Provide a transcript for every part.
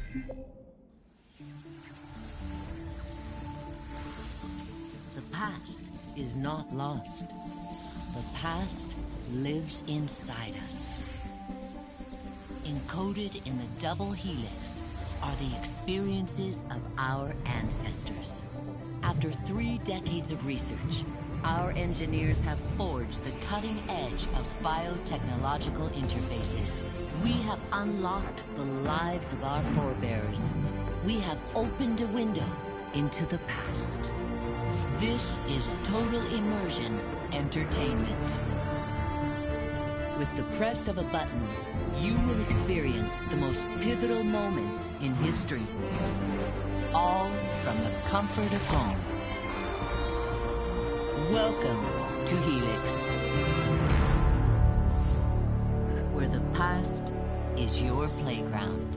The past is not lost. The past lives inside us. Encoded in the double helix are the experiences of our ancestors. After 3 decades of research, our engineers have forged the cutting edge of biotechnological interfaces. We have unlocked the lives of our forebears. We have opened a window into the past. This is Total Immersion Entertainment. With the press of a button, you will experience the most pivotal moments in history. All from the comfort of home. Welcome to Helix, where the past is your playground.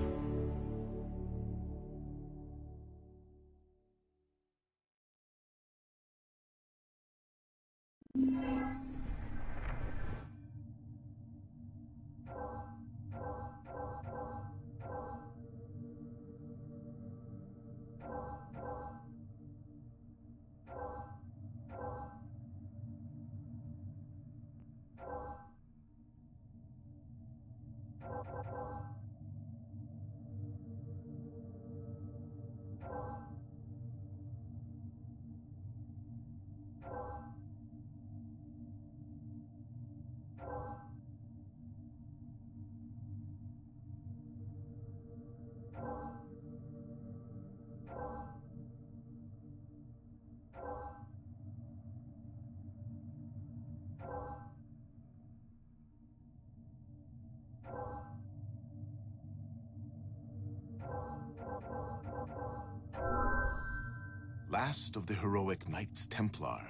Last of the heroic Knights Templar,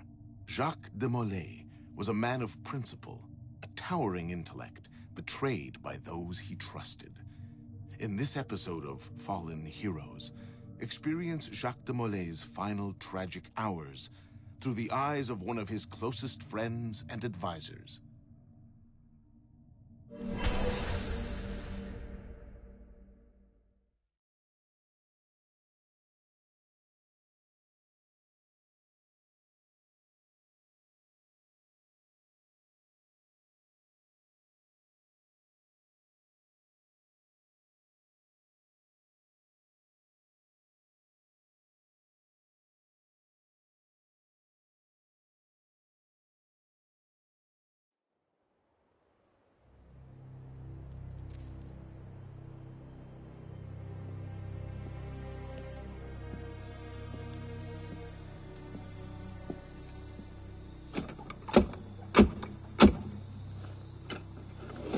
Jacques de Molay was a man of principle, a towering intellect, betrayed by those he trusted. In this episode of Fallen Heroes, experience Jacques de Molay's final tragic hours through the eyes of one of his closest friends and advisors.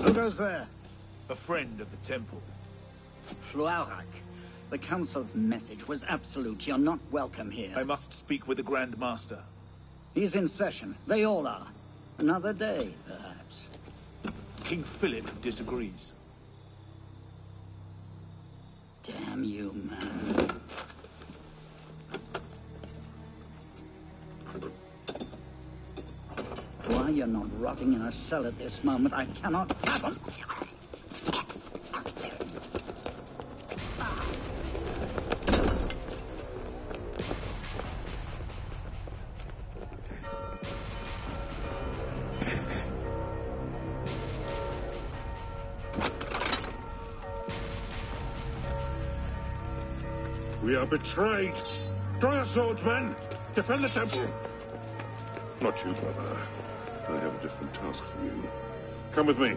Who goes there? A friend of the temple. Floirac. The Council's message was absolute. You're not welcome here. I must speak with the Grand Master. He's in session. They all are. Another day, perhaps. King Philip disagrees. Damn you, man. Why you're not rotting in a cell at this moment, I cannot fathom. We are betrayed. Draw your swords, men. Defend the temple. Not you, brother. I have a different task for you. Come with me.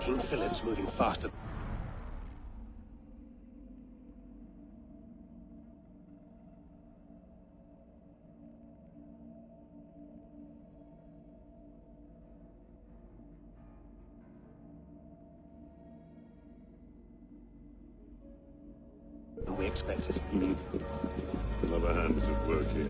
King Philip's moving faster. Than we expected. Another hand is at work here.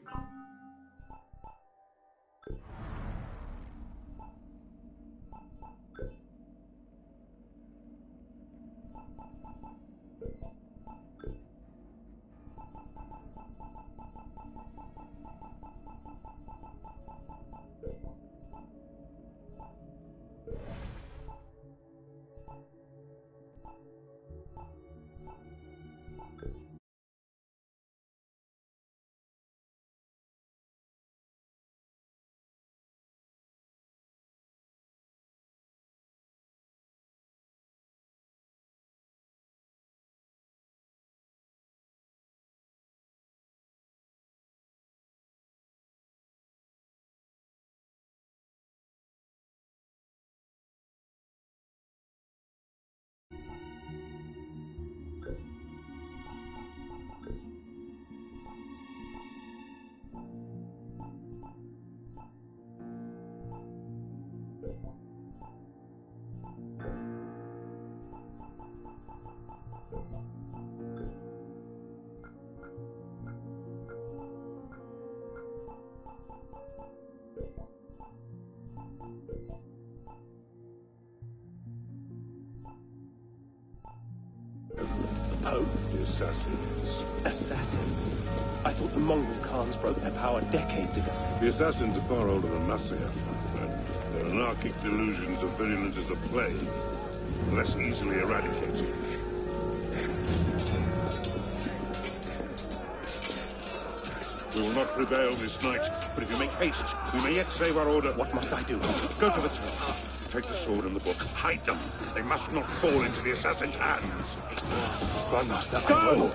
Oh, The assassins. assassins. I thought the Mongol Khans broke their power decades ago. The assassins are far older than Masyaf, my friend. Their anarchic delusions are virulent as the plague, less easily eradicated. We will not prevail this night, but if you make haste, we may yet save our order. What must I do? Go to the tower. Take the sword and the book. Hide them. They must not fall into the assassin's hands. Grandmaster, Go! I will.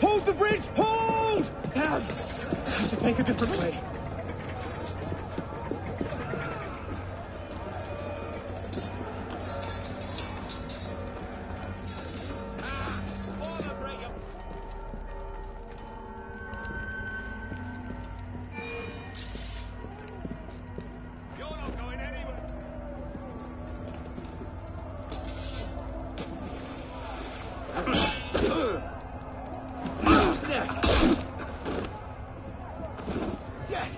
Hold the bridge! Hold! Damn! I have to take a different way. Yes!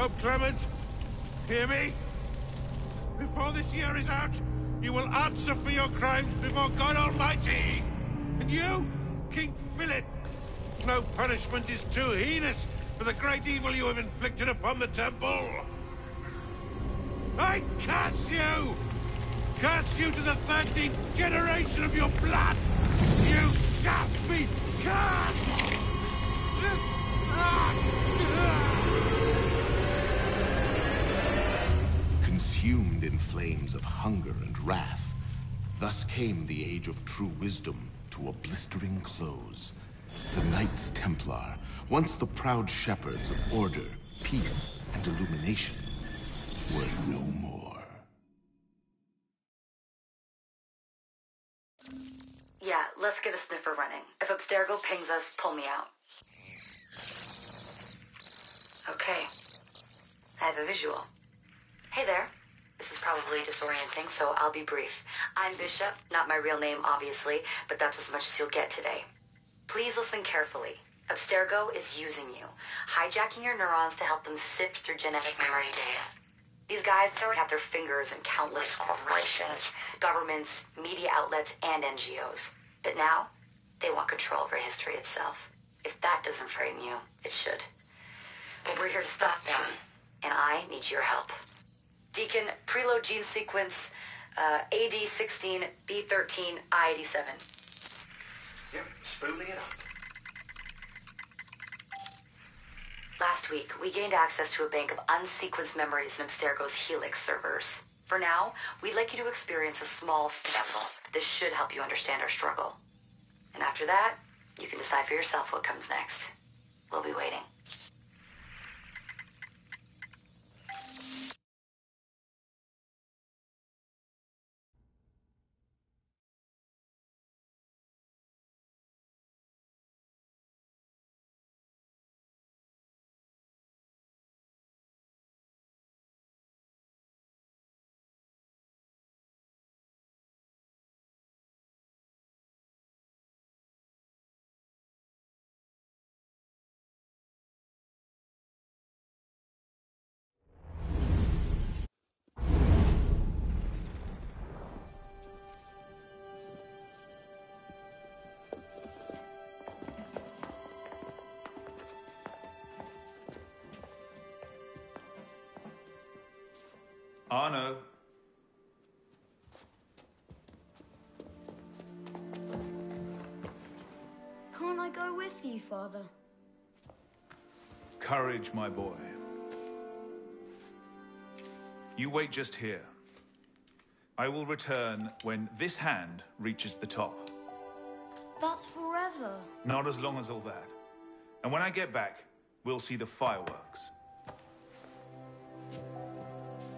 Pope Clement, hear me? Before this year is out, you will answer for your crimes before God Almighty! And you, King Philip, no punishment is too heinous for the great evil you have inflicted upon the temple! I curse you! Curse you to the 13th generation of your blood! You shall be cursed! Consumed in flames of hunger and wrath, thus came the Age of True Wisdom to a blistering close. The Knights Templar, once the proud shepherds of order, peace, and illumination, were no more. Yeah, let's get a sniffer running. If Abstergo pings us, pull me out. Okay. I have a visual. Hey there. This is probably disorienting, so I'll be brief. I'm Bishop, not my real name, obviously, but that's as much as you'll get today. Please listen carefully. Abstergo is using you, hijacking your neurons to help them sift through genetic memory data. These guys have their fingers in countless corporations, governments, media outlets, and NGOs. But now, they want control over history itself. If that doesn't frighten you, it should. But we're here to stop them, and I need your help. Deacon, preload gene sequence AD16, B13, I87. Yep, spooling it up. Last week, we gained access to a bank of unsequenced memories in Abstergo's Helix servers. For now, we'd like you to experience a small sample. This should help you understand our struggle. And after that, you can decide for yourself what comes next. We'll be waiting. Arno. Can't I go with you, Father? Courage, my boy. You wait just here. I will return when this hand reaches the top. That's forever. Not as long as all that. And when I get back, we'll see the fireworks.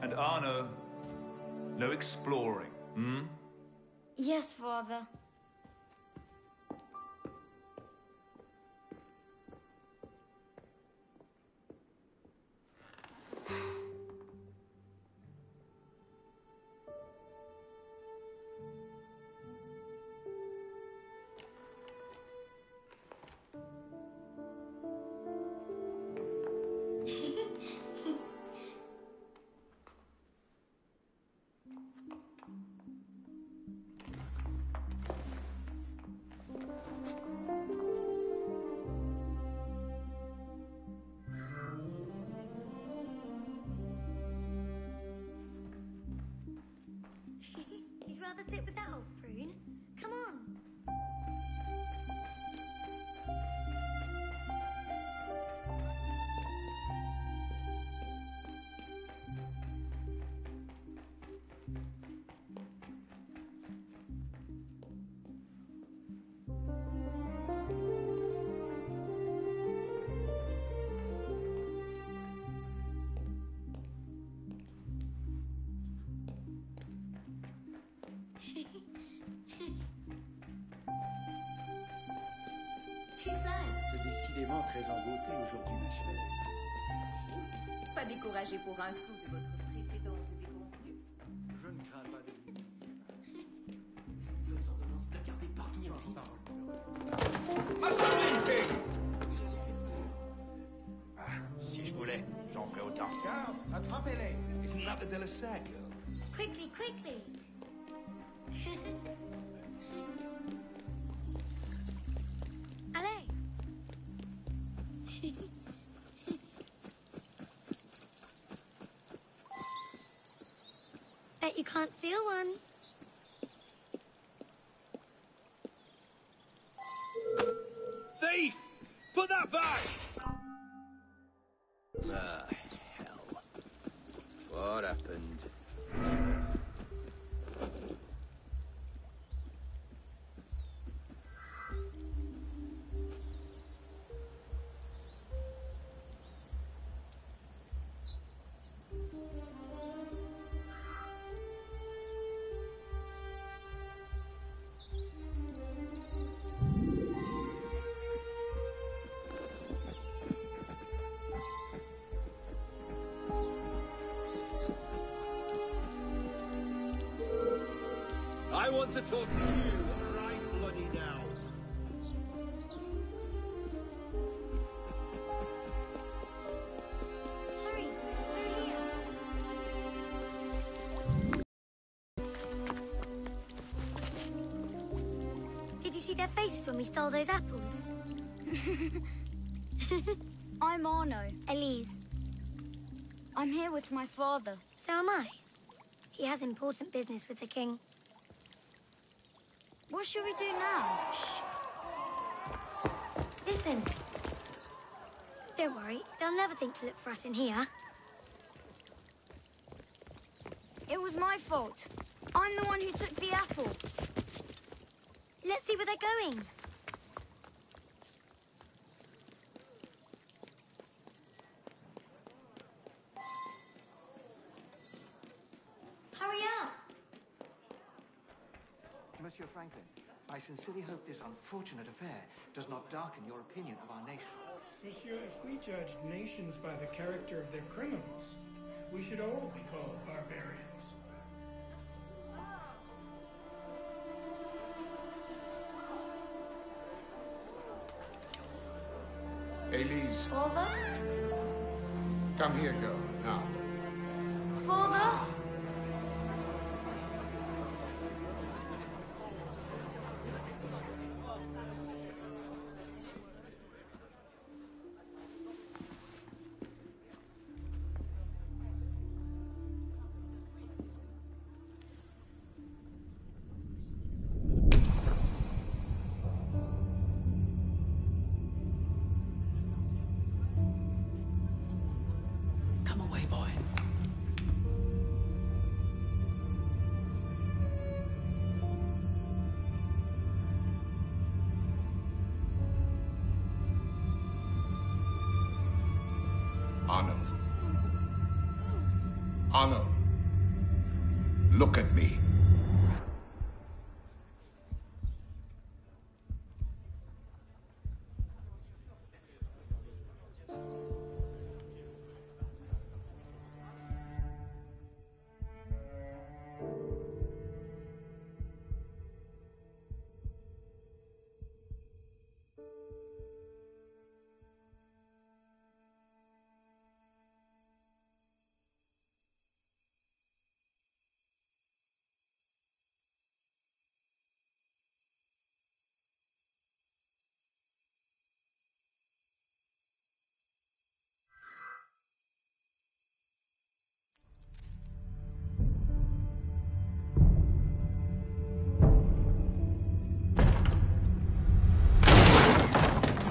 And Arno, no exploring, hmm? Yes, Father. You'd rather sit without, Prune? Come on. T'es décidément très en beauté aujourd'hui, ma chère. Pas découragé pour un sou de votre précédente déconvenue. Je ne crains pas de lui. Si je voulais, j'en ferais Sago, Doctor. Attrapez-les. Isn't that the De La Sago? Quickly, quickly. Allez. Bet you can't steal one. Thief! Put that back! Ah, hell. What happened? I want to talk to you right bloody now. Hurry, we're here. Did you see their faces when we stole those apples? I'm Arno. Elise. I'm here with my father. So am I. He has important business with the king. What should we do now? Shh. Listen. Don't worry, they'll never think to look for us in here. It was my fault. I'm the one who took the apple. Let's see where they're going. Hurry up! Monsieur Franklin, I sincerely hope this unfortunate affair does not darken your opinion of our nation. Monsieur, if we judged nations by the character of their criminals, we should all be called barbarians. Elise. Father? Come here, girl, now. Father? Come away, boy. Arno. Arno. Look at me.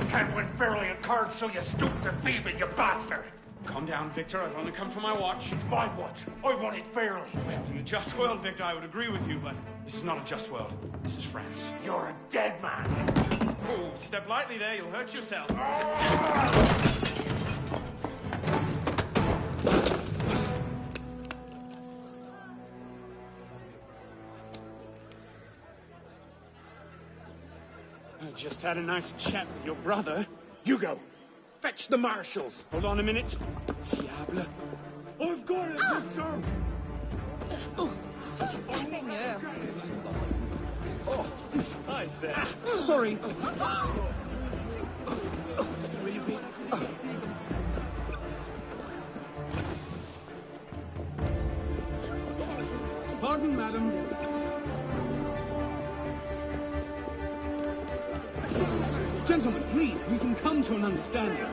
Can't win fairly at cards, so you stoop to thieving, you bastard! Calm down, Victor. I've only come for my watch. It's my watch. I want it fairly. Well, in a just world, Victor, I would agree with you, but this is not a just world. This is France. You're a dead man. Oh, step lightly there. You'll hurt yourself. I just had a nice chat with your brother. Hugo, fetch the marshals. Hold on a minute. Diable. I've got it, Victor. Oh, I said. Sorry. Gentlemen, please, we can come to an understanding.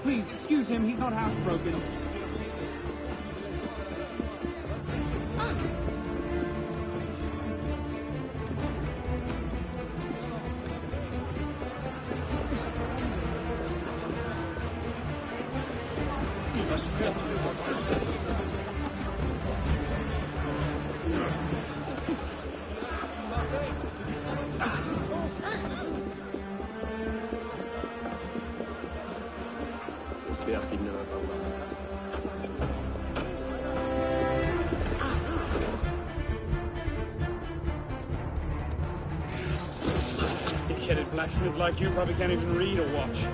Please, excuse him, he's not housebroken. Big-headed blacksmith like you probably can't even read or watch.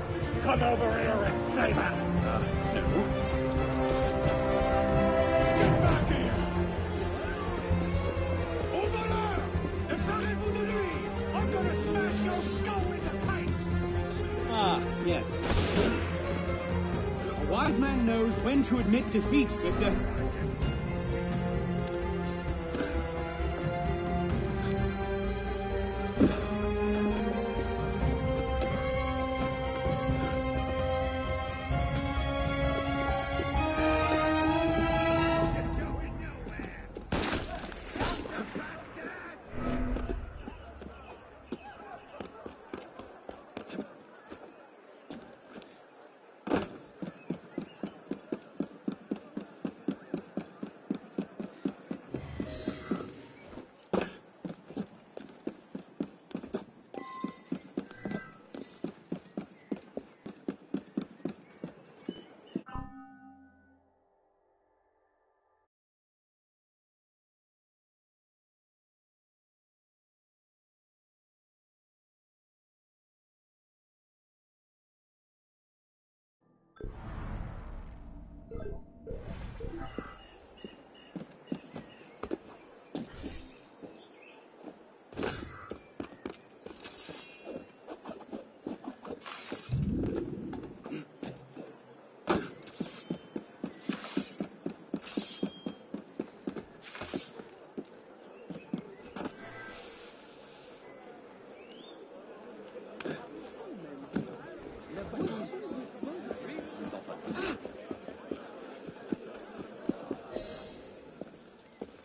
Come over here and say that! No. Get back here! Over there! Préparez-vous de lui! I'm gonna smash your skull into paste! Ah, yes. A wise man knows when to admit defeat, Victor.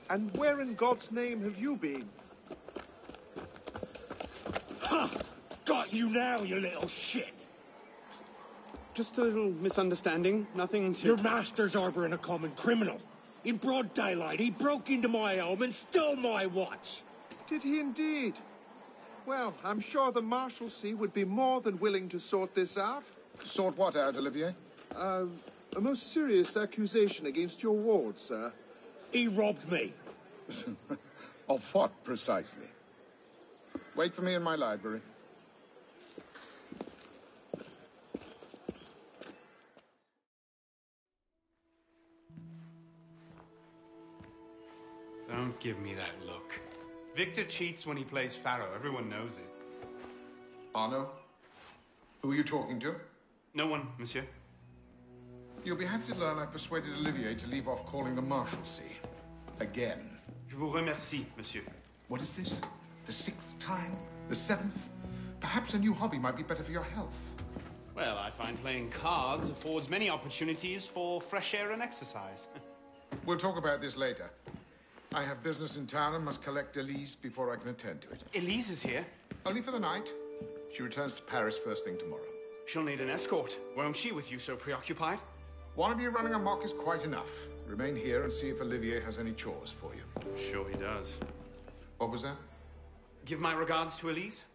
And where in God's name have you been? Ha! Got you now, you little shit! Just a little misunderstanding, nothing to... Your master's harboring a common criminal. In broad daylight, he broke into my home and stole my watch. Did he indeed? Well, I'm sure the Marshalsea would be more than willing to sort this out. Sort what out, Olivier? A most serious accusation against your ward, sir. He robbed me. Of what, precisely? Wait for me in my library. Don't give me that look. Victor cheats when he plays Pharaoh. Everyone knows it. Arno? Who are you talking to? No one, monsieur. You'll be happy to learn I've persuaded Olivier to leave off calling the Marshalsea. Again. Je vous remercie, monsieur. What is this? The 6th time? The 7th? Perhaps a new hobby might be better for your health. Well, I find playing cards affords many opportunities for fresh air and exercise. We'll talk about this later. I have business in town and must collect Elise before I can attend to it. Elise is here? Only for the night. She returns to Paris first thing tomorrow. She'll need an escort, won't she, with you so preoccupied? One of you running amok is quite enough. Remain here and see if Olivier has any chores for you. Sure he does. What was that? Give my regards to Elise.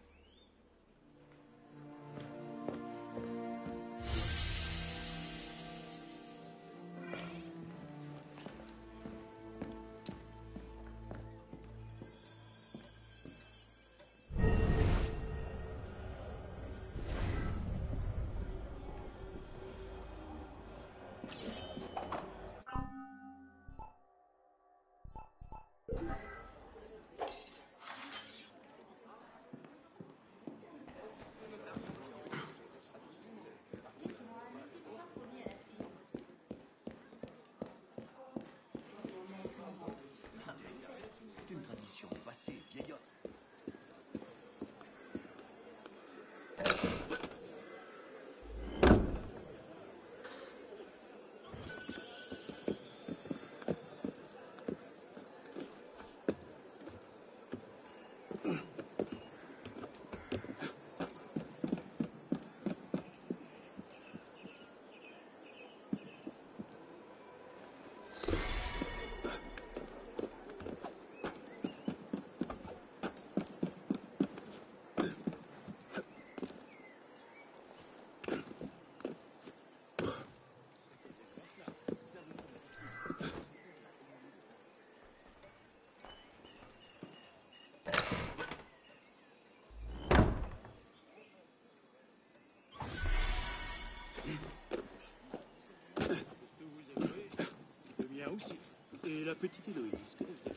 Et la petite Héloïse, que devient-elle?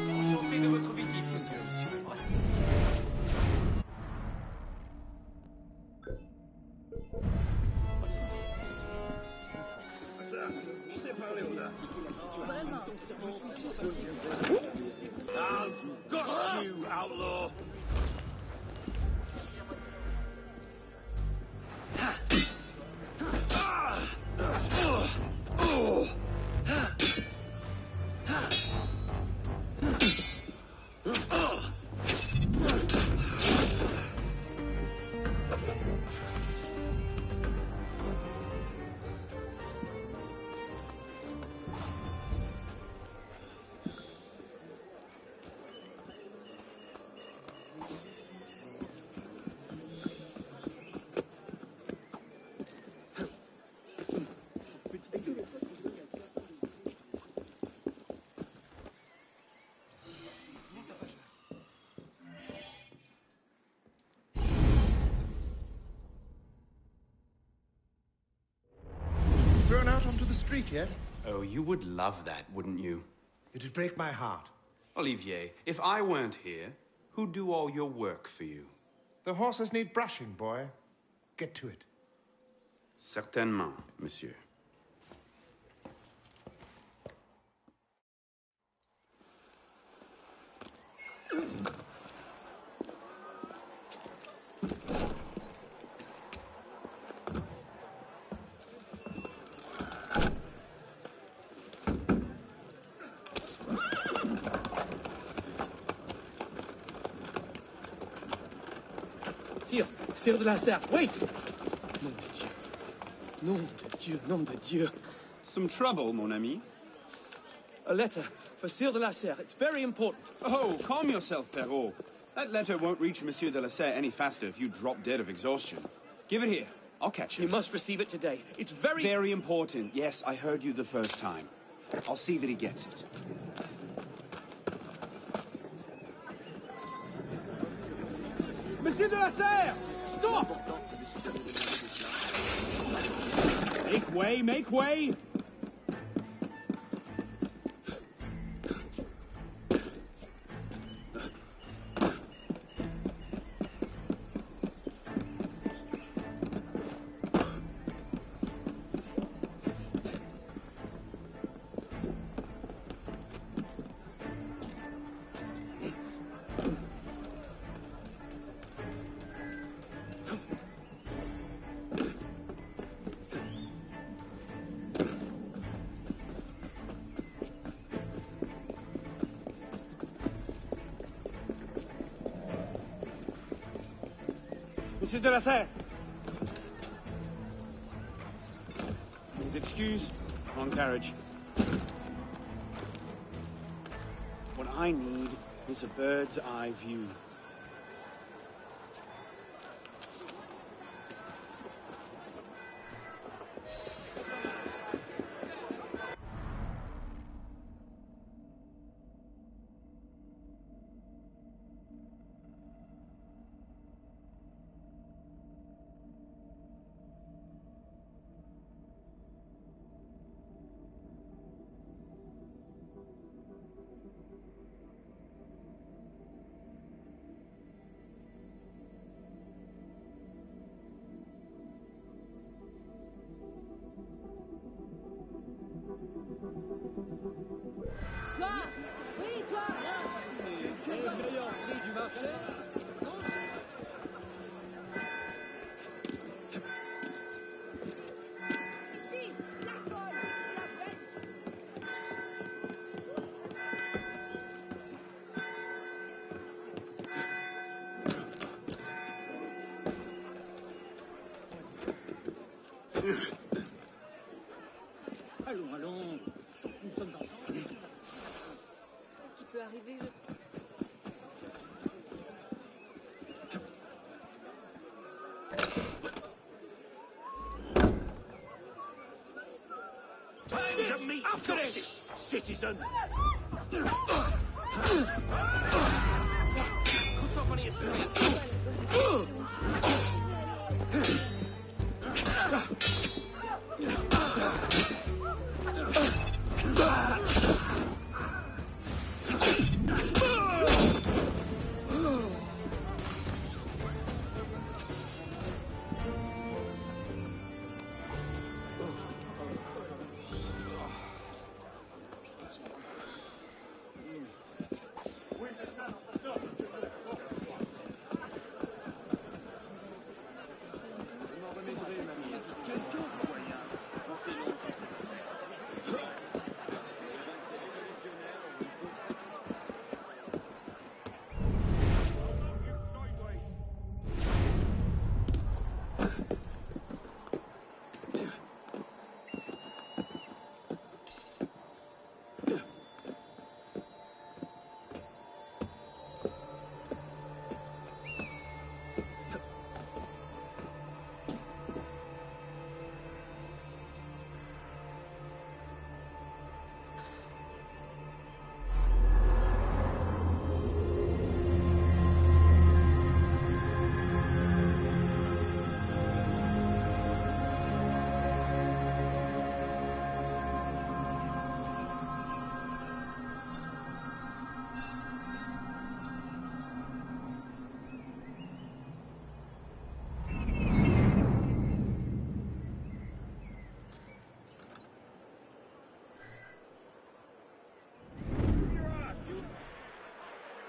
Enchanté de votre visite, monsieur. Ça, je sais parler au là. I've got you, outlaw! Thrown out onto the street yet? Oh, you would love that, wouldn't you? It'd break my heart. Olivier, if I weren't here, who'd do all your work for you? The horses need brushing, boy. Get to it. Certainement, monsieur. Sire de la Serre, wait! Nom de Dieu. Nom de Dieu, nom de Dieu. Some trouble, mon ami? A letter for Sire de la Serre. It's very important. Oh, calm yourself, Perrault. That letter won't reach Monsieur de la Serre any faster if you drop dead of exhaustion. Give it here. I'll catch him. He must receive it today. It's very... Very important. Yes, I heard you the first time. I'll see that he gets it. Monsieur de la Serre! Stop! Make way, make way! Monsieur de la Serre! Please excuse, wrong carriage. What I need is a bird's eye view. Toi! Oui, toi! C'est le meilleur prix du marché? Ici, la folle! allons. Nous sommes ensemble. Qu'est-ce qui peut arriver? Time to meet justice, citizen!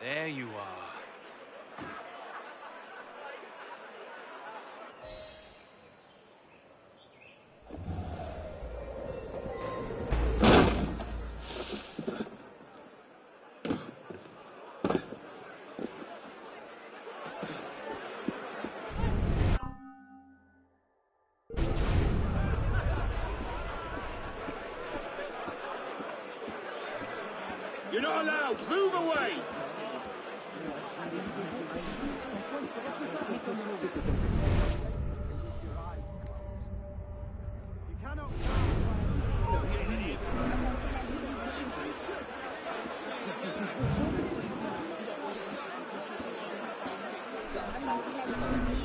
There you are. You're not allowed! Move away!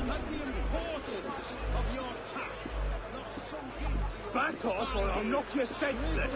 That's the importance of your task, not sunk into your... Back off or I'll knock you senseless!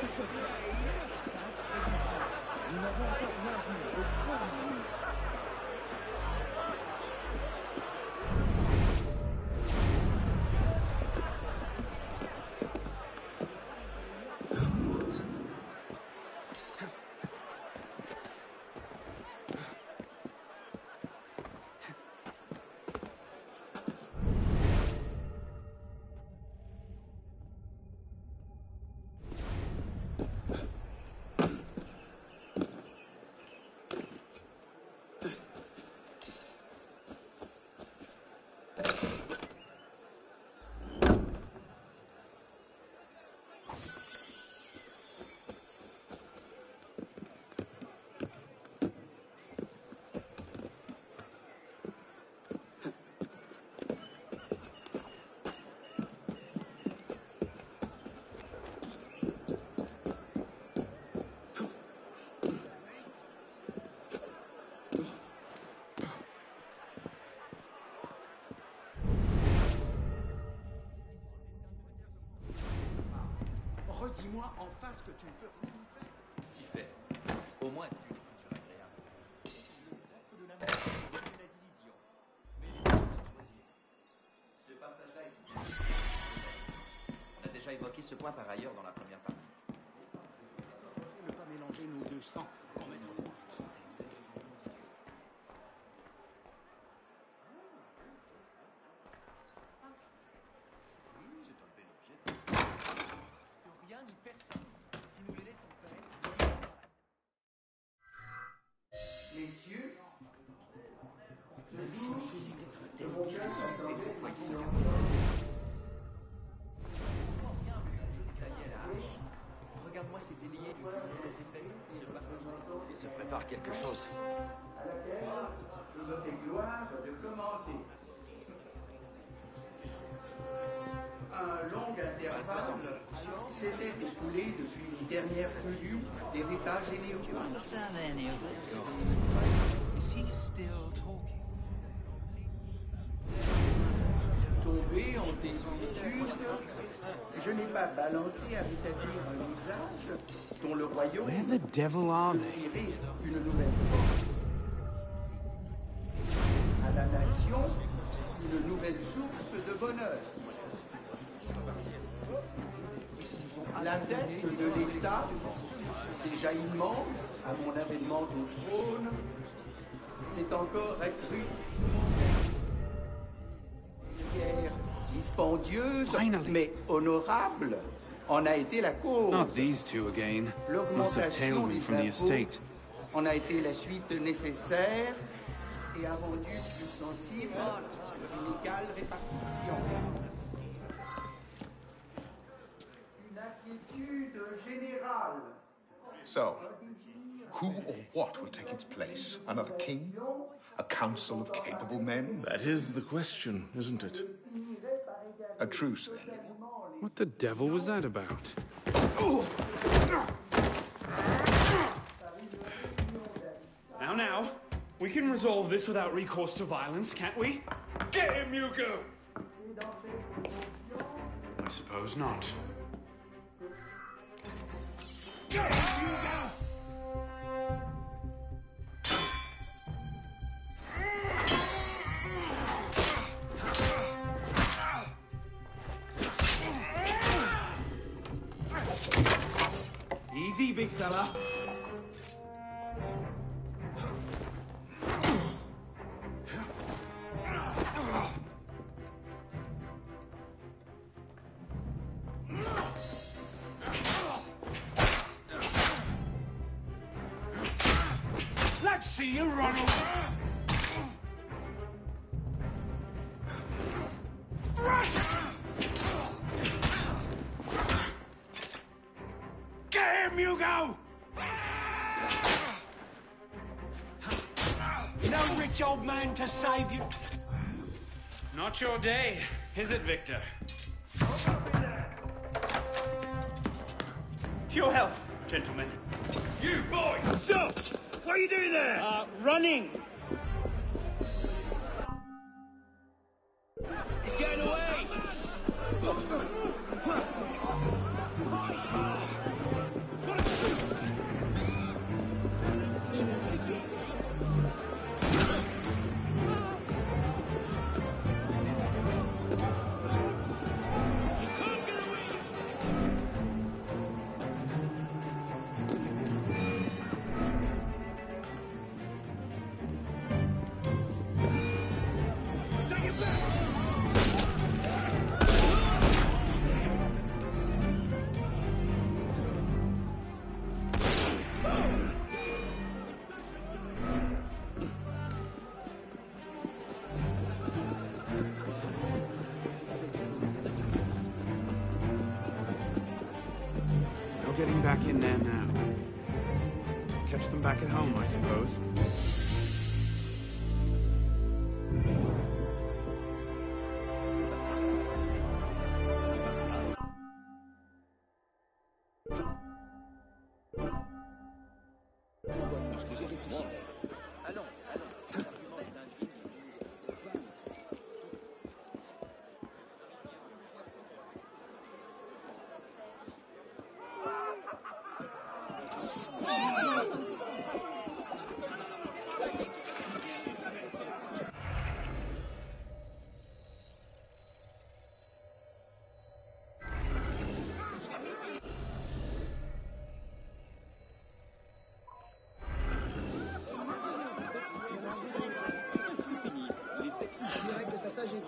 Redis-moi enfin ce que tu veux. Si fait. Au moins, tu es agréable. De la division. Mais ce passage-là est... On a déjà évoqué ce point par ailleurs dans la première partie. Ne pas mélanger nos deux sangs pour mettre au fond. Rien ni personne. Si nous les laissons faire, Messieurs, le jour, de mon cœur Il se prépare quelque chose. À laquelle je me fais gloire de commenter. Un long intervalle s'était écoulé depuis une dernière venue des États généraux. Tombé en désuétude, je n'ai pas balancé à rétablir un usage dont le royaume Where the devil are peut they? tirer une nouvelle force. À la nation, une nouvelle source de bonheur. La dette de l'État, déjà immense à mon avènement au trône, s'est encore accrue sous mon règne. Une guerre dispendieuse, mais honorable, en a été la cause. Not these two again. Must have tailed me from the estate. En a été la suite nécessaire et a rendu plus sensible une égale répartition. Une inquiétude générale. So, who or what will take its place? Another king? A council of capable men? That is the question, isn't it? A truce, then. What the devil was that about? Now, we can resolve this without recourse to violence, can't we? Get him, Yuko! I suppose not. Get him, Yuko! Easy, big fella. Let's see you run away. Get him, Hugo! No rich old man to save you. Not your day, is it, Victor? To your health, gentlemen. You, boy! So, what are you doing there? Running. He's getting away! No getting back in there now. Catch them back at home, I suppose.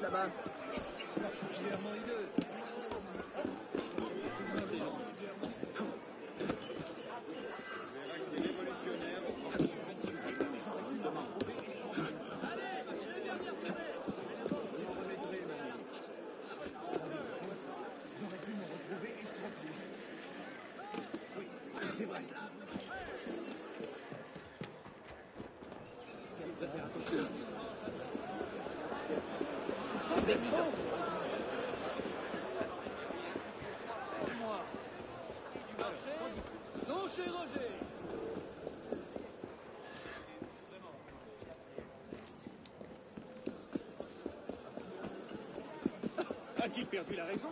là-bas. A-t-il perdu la raison?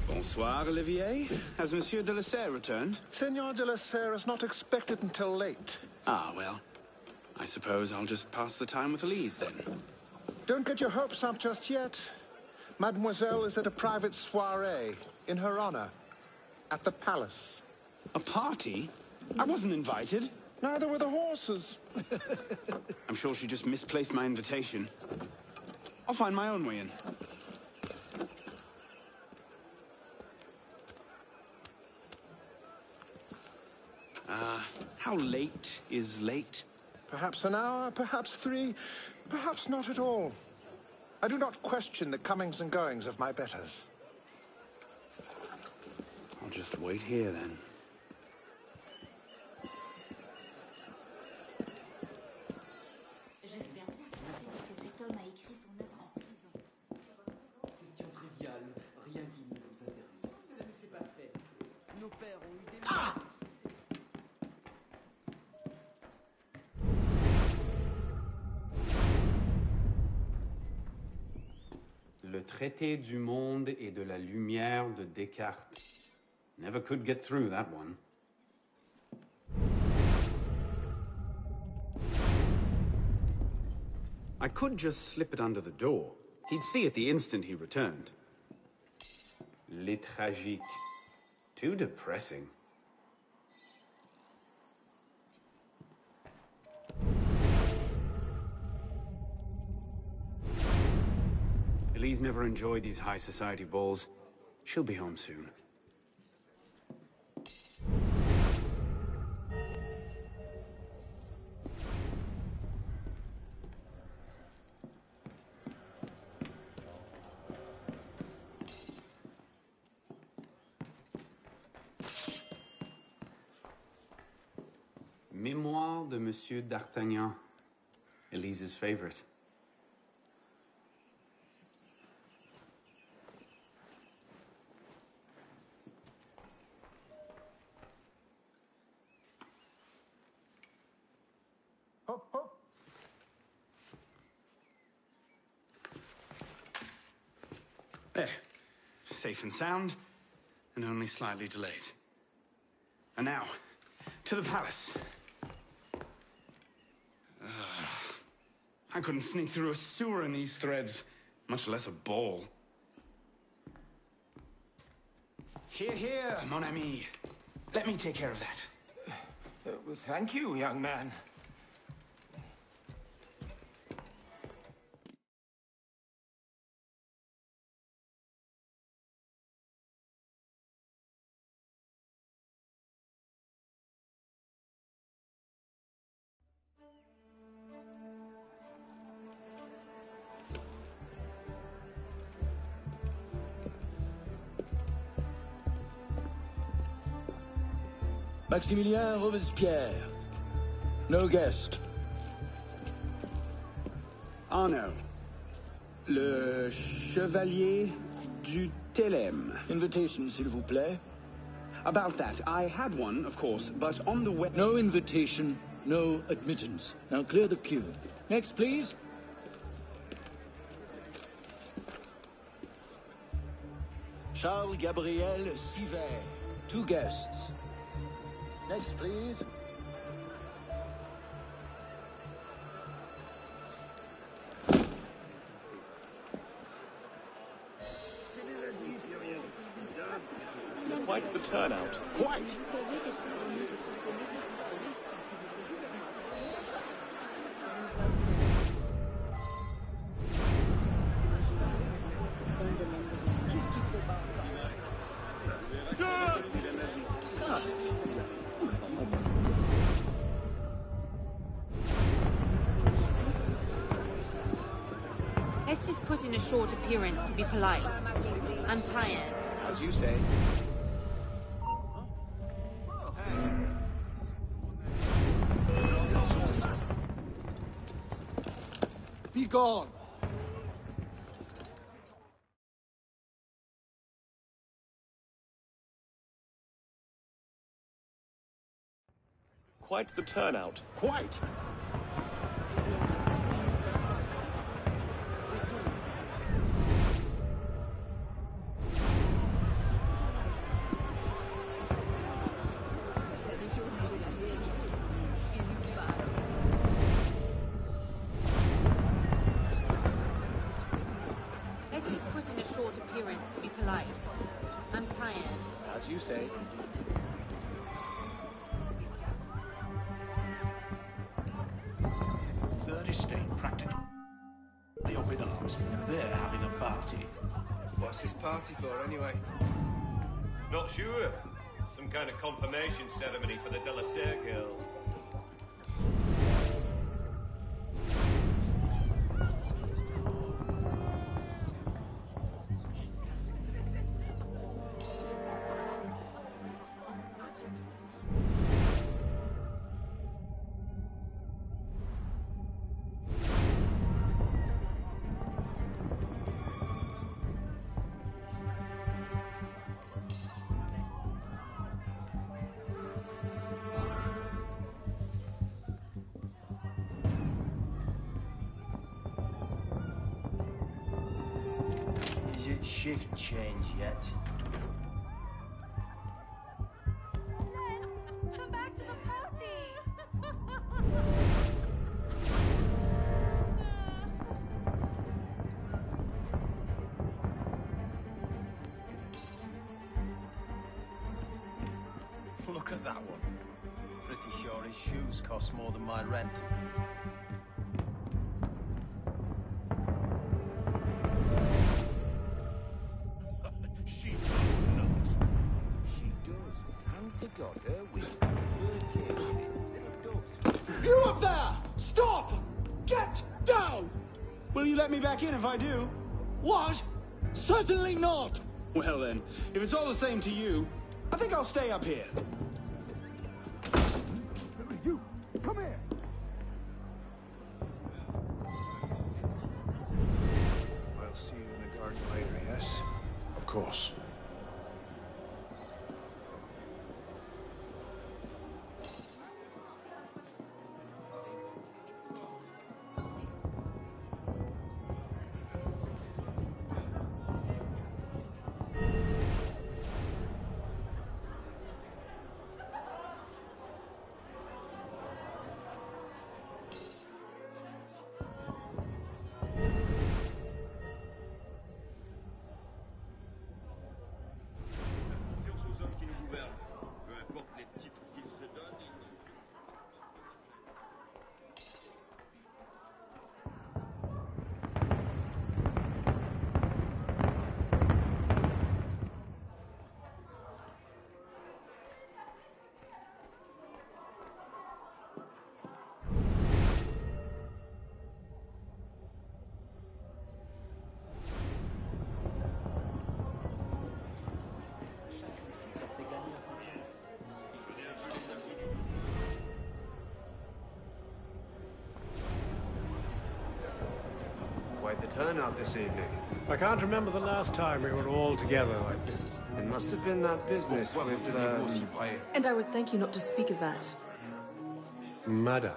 Bonsoir, Olivier. Has Monsieur de la Serre returned? Senor de la Serre is not expected until late. Ah, well. I suppose I'll just pass the time with Elise, then. Don't get your hopes up just yet. Mademoiselle is at a private soiree, in her honor, at the palace. A party? I wasn't invited. Neither were the horses. I'm sure she just misplaced my invitation. I'll find my own way in. How late is late? Perhaps an hour, perhaps 3, perhaps not at all. I do not question the comings and goings of my betters. I'll just wait here, then. Question triviale, rien qui ne vous intéresse. Ça ne s'est pas fait. Nos pères ont eu des... Le traité du monde et de la lumière de Descartes. Never could get through that one. I could just slip it under the door. He'd see it the instant he returned. Les tragiques. Too depressing. Elise never enjoyed these high society balls. She'll be home soon. Mémoire de Monsieur d'Artagnan. Elise's favorite. Safe and sound, and only slightly delayed. And now, to the palace. I couldn't sneak through a sewer in these threads, much less a ball. Here, here, mon ami. Let me take care of that. Well, thank you, young man. Maximilien Robespierre. No guest. Arno. Le Chevalier du Thelem. Invitation, s'il vous plaît. About that, I had one, of course, but on the way... No invitation, no admittance. Now clear the queue. Next, please. Charles Gabriel Siver. 2 guests. Next, please. Quite the turnout. Quite! Let's just put in a short appearance to be polite. I'm tired. As you say. Be gone. Quite the turnout. Quite! Let's just put in a short appearance to be polite. I'm tired. As you say. Third estate practically up in arms. They're having a party. What's this party for, anyway? Not sure. Some kind of confirmation ceremony for the De La Serre girl. Is it shift change yet? Come back to the party! Look at that one. Pretty sure his shoes cost more than my rent. She does not. She does. And to God, her wig. Her cave little dogs. You up there! Stop! Get down! Will you let me back in if I do? What? Certainly not! Well then, if it's all the same to you, I think I'll stay up here. You, come here! I'll see you in the garden later, yes? Of course. turnout this evening. I can't remember the last time we were all together like this. It must have been that business with, And I would thank you not to speak of that. Madame.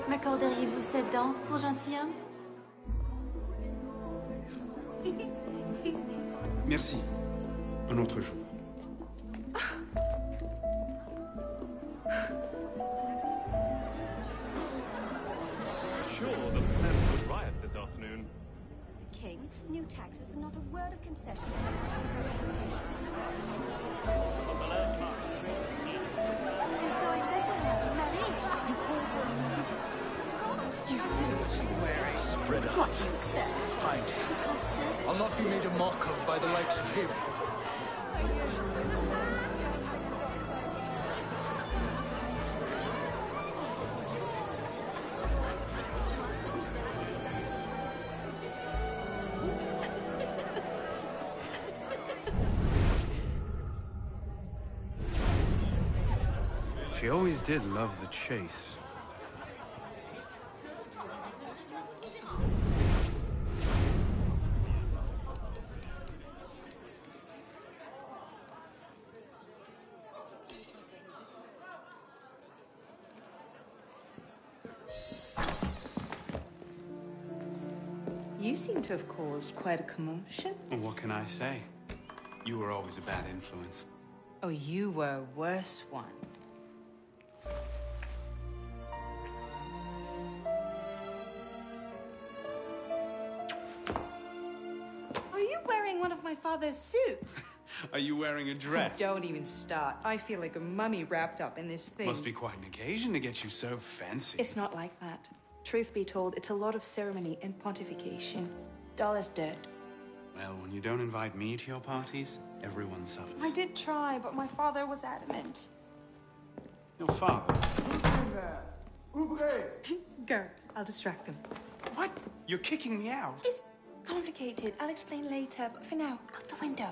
M'accorderiez-vous cette danse pour gentilhomme? Merci. Un autre jour. Sure, the men would riot this afternoon. King, new taxes are not a word of concession in the representation. And so I said to her, Marie, did you see what she's wearing? Spread out. What do you expect? Find it. She's half savage. I'll not be made a mock of by the likes of him. She always did love the chase. You seem to have caused quite a commotion. Well, what can I say? You were always a bad influence. Oh, you were a worse one. Are you wearing one of my father's suits? Are you wearing a dress? Don't even start. I feel like a mummy wrapped up in this thing. Must be quite an occasion to get you so fancy. It's not like that. Truth be told, it's a lot of ceremony and pontification. Dull as dirt. Well, when you don't invite me to your parties, everyone suffers. I did try, but my father was adamant. Your father? Go. I'll distract them. What? You're kicking me out? It's complicated. I'll explain later, but for now, out the window.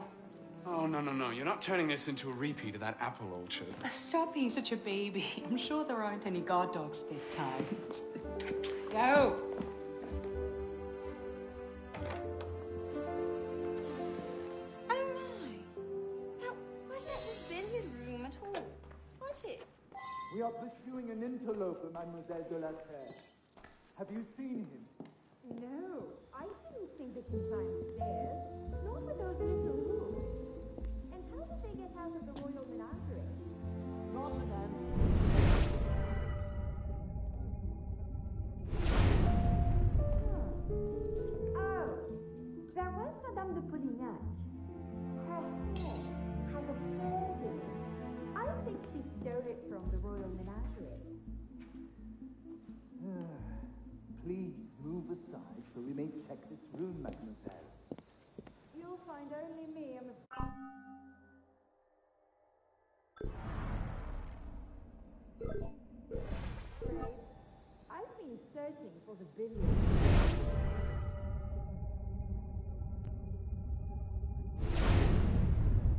Oh, no. You're not turning this into a repeat of that apple orchard. Stop being such a baby. I'm sure there aren't any guard dogs this time. Go! Oh my! Now, wasn't the billiard room at all? Was it? We are pursuing an interloper, Mademoiselle de la Terre. Have you seen him? No, I didn't think that you climbed stairs, nor for those little rooms. And how did they get out of the royal menagerie? Not an answer. Oh, there was Madame de Polignac. Her hair has a thread in it. I think she stole it from the royal menagerie. Please move aside so we may check this room, mademoiselle. You'll find only me, I'm I've been searching for the billion.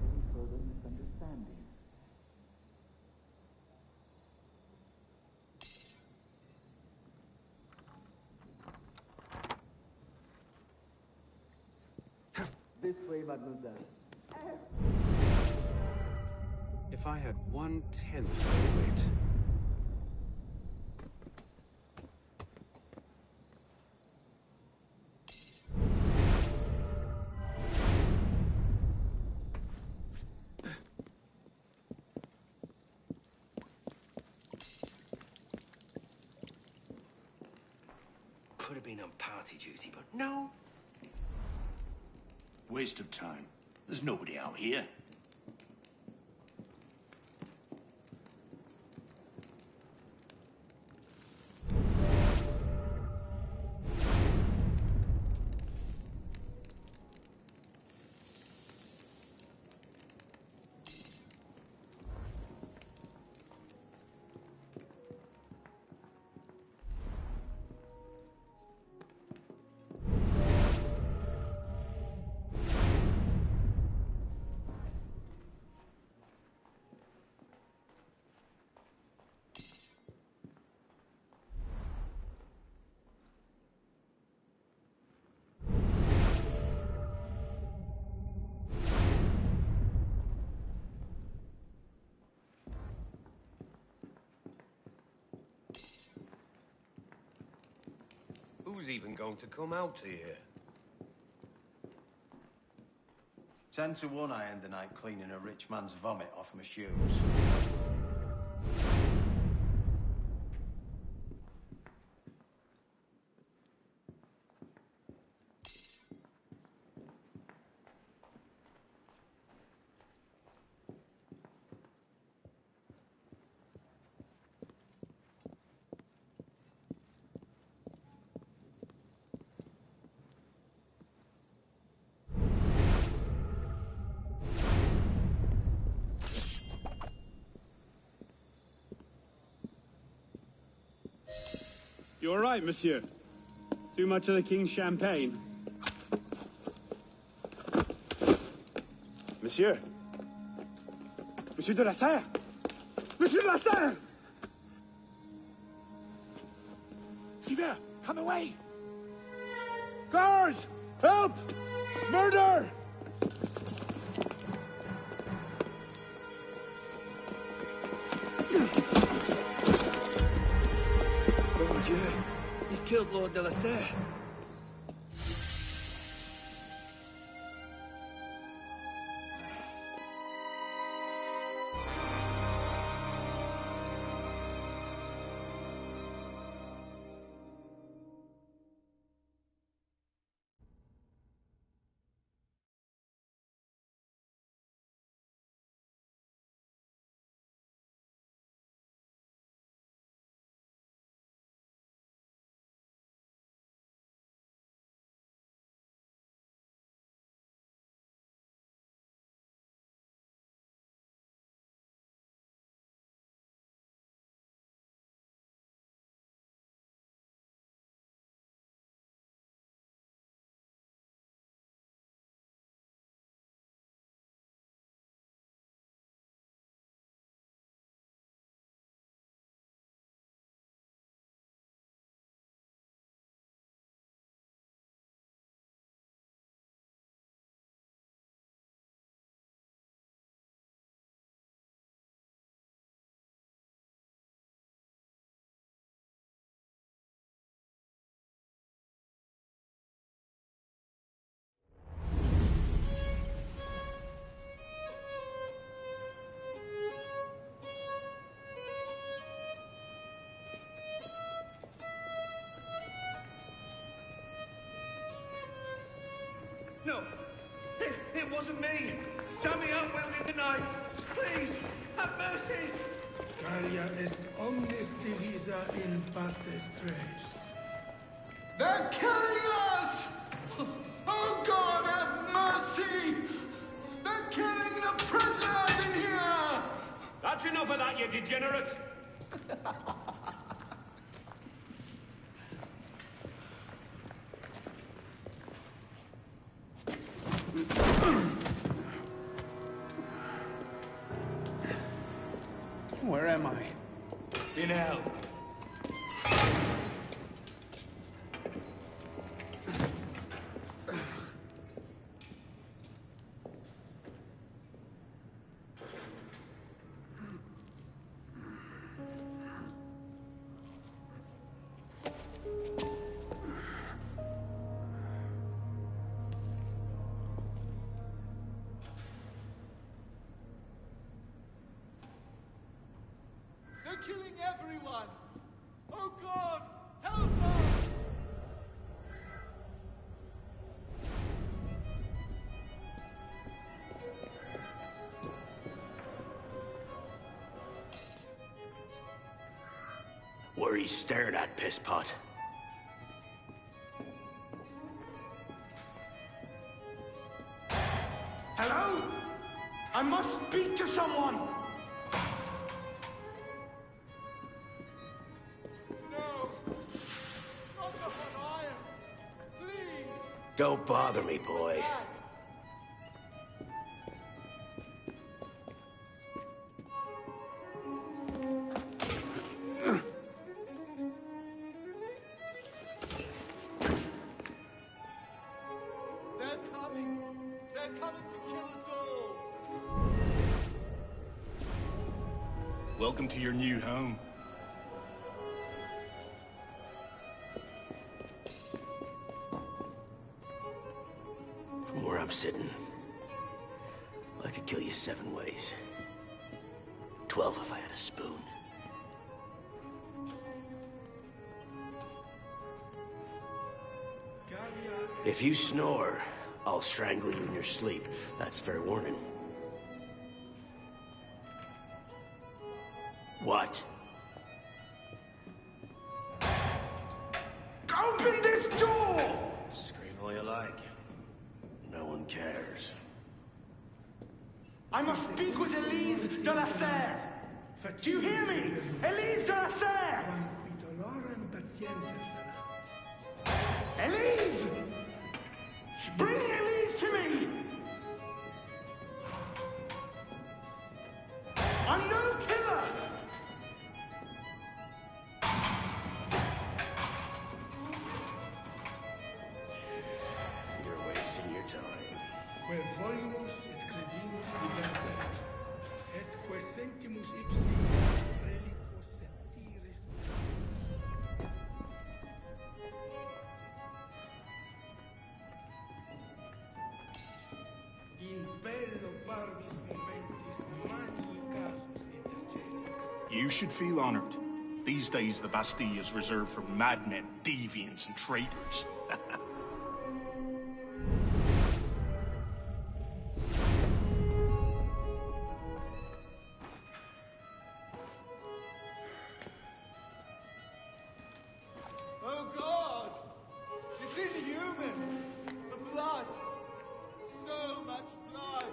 Any further misunderstanding? This way, mademoiselle. If I had 1/10 your weight. Could have been on party duty, but no. Waste of time. There's nobody out here. Who's even going to come out here? 10 to 1 I end the night cleaning a rich man's vomit off my shoes. You all right, monsieur? Too much of the king's champagne? Monsieur? Monsieur de la Serre? Monsieur de la Serre! Sivert, come away! Guards! Help! Murder! Mon Dieu, he's killed Lord de la Serre. No, it wasn't me. Tell me I'm wielding the knife. Please, have mercy. Gallia est omnis divisa in partes tres. They're killing us! Oh God, have mercy! They're killing the prisoners in here! That's enough of that, you degenerate! Where am I? In hell. They're killing everyone! Oh God, help us! Where he stared at, pisspot. Hello? I must speak to someone! No! Not the hot irons! Please! Don't bother me, boy. They're coming! They're coming to kill us all! Welcome to your new home. I'm sitting. I could kill you 7 ways. 12 if I had a spoon. If you snore, I'll strangle you in your sleep. That's fair warning. What? Open this door! Scream all you like. No one cares. I must speak with Elise de la Serre. Do you hear me? Elise de la Serre! Elise! Bring Elise to me! I'm no killer! You're wasting your time. Quae volumus et credimus videnter, et quae sentimus ipsi reliquo sentiris. In bello parvis momentis magni casus intercedit. You should feel honored. These days, the Bastille is reserved for madmen, deviants, and traitors. Oh God! It's inhuman! The blood! So much blood!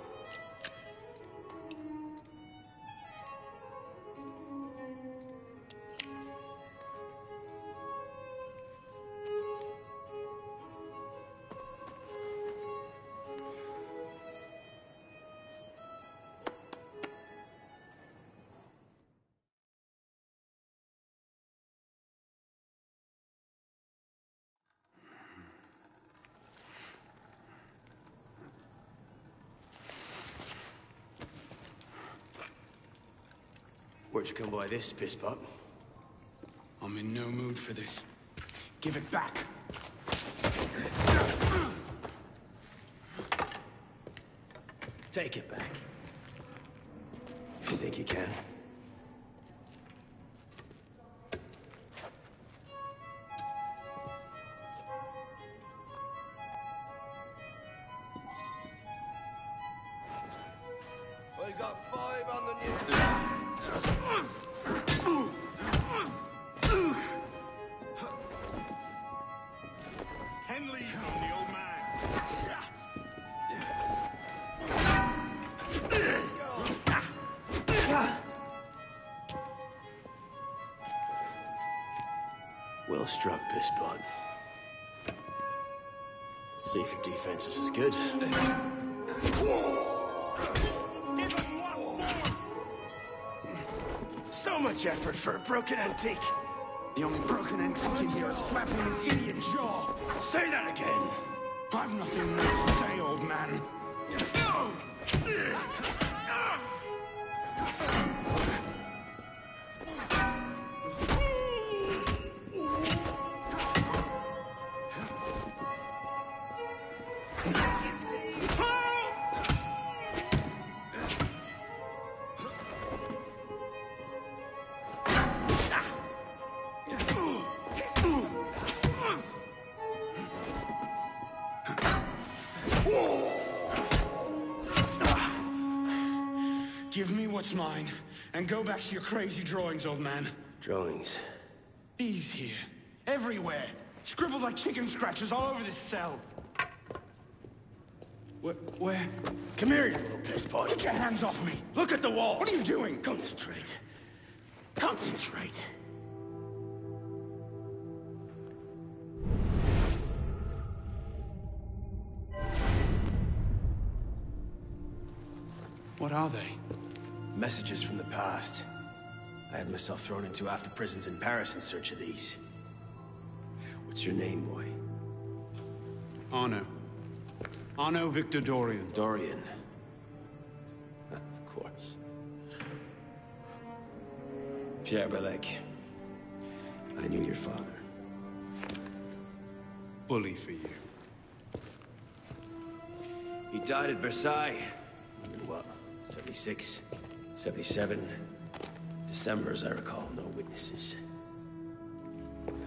Where'd you come by this, piss pot? I'm in no mood for this. Give it back. Take it back. If you think you can. We got 5 on the news. 10 leaves on the old man. Well struck, piss pot. See if your defense is as good. So much effort for a broken antique. The only broken antique in here is flapping his idiot jaw. Say that again. I've nothing more to say, old man. Give me what's mine, and go back to your crazy drawings, old man. Drawings? These here. Everywhere. Scribbled like chicken scratches all over this cell. Where? Come here, you little piss pot. Get your hands off me! Look at the wall. What are you doing? Concentrate. Concentrate. What are they? Messages from the past. I had myself thrown into half the prisons in Paris in search of these. What's your name, boy? Arno. Arno Victor Dorian. Dorian. Of course. Pierre Belec. I knew your father. Bully for you. He died at Versailles. In what? 76? 77? December, as I recall. No witnesses.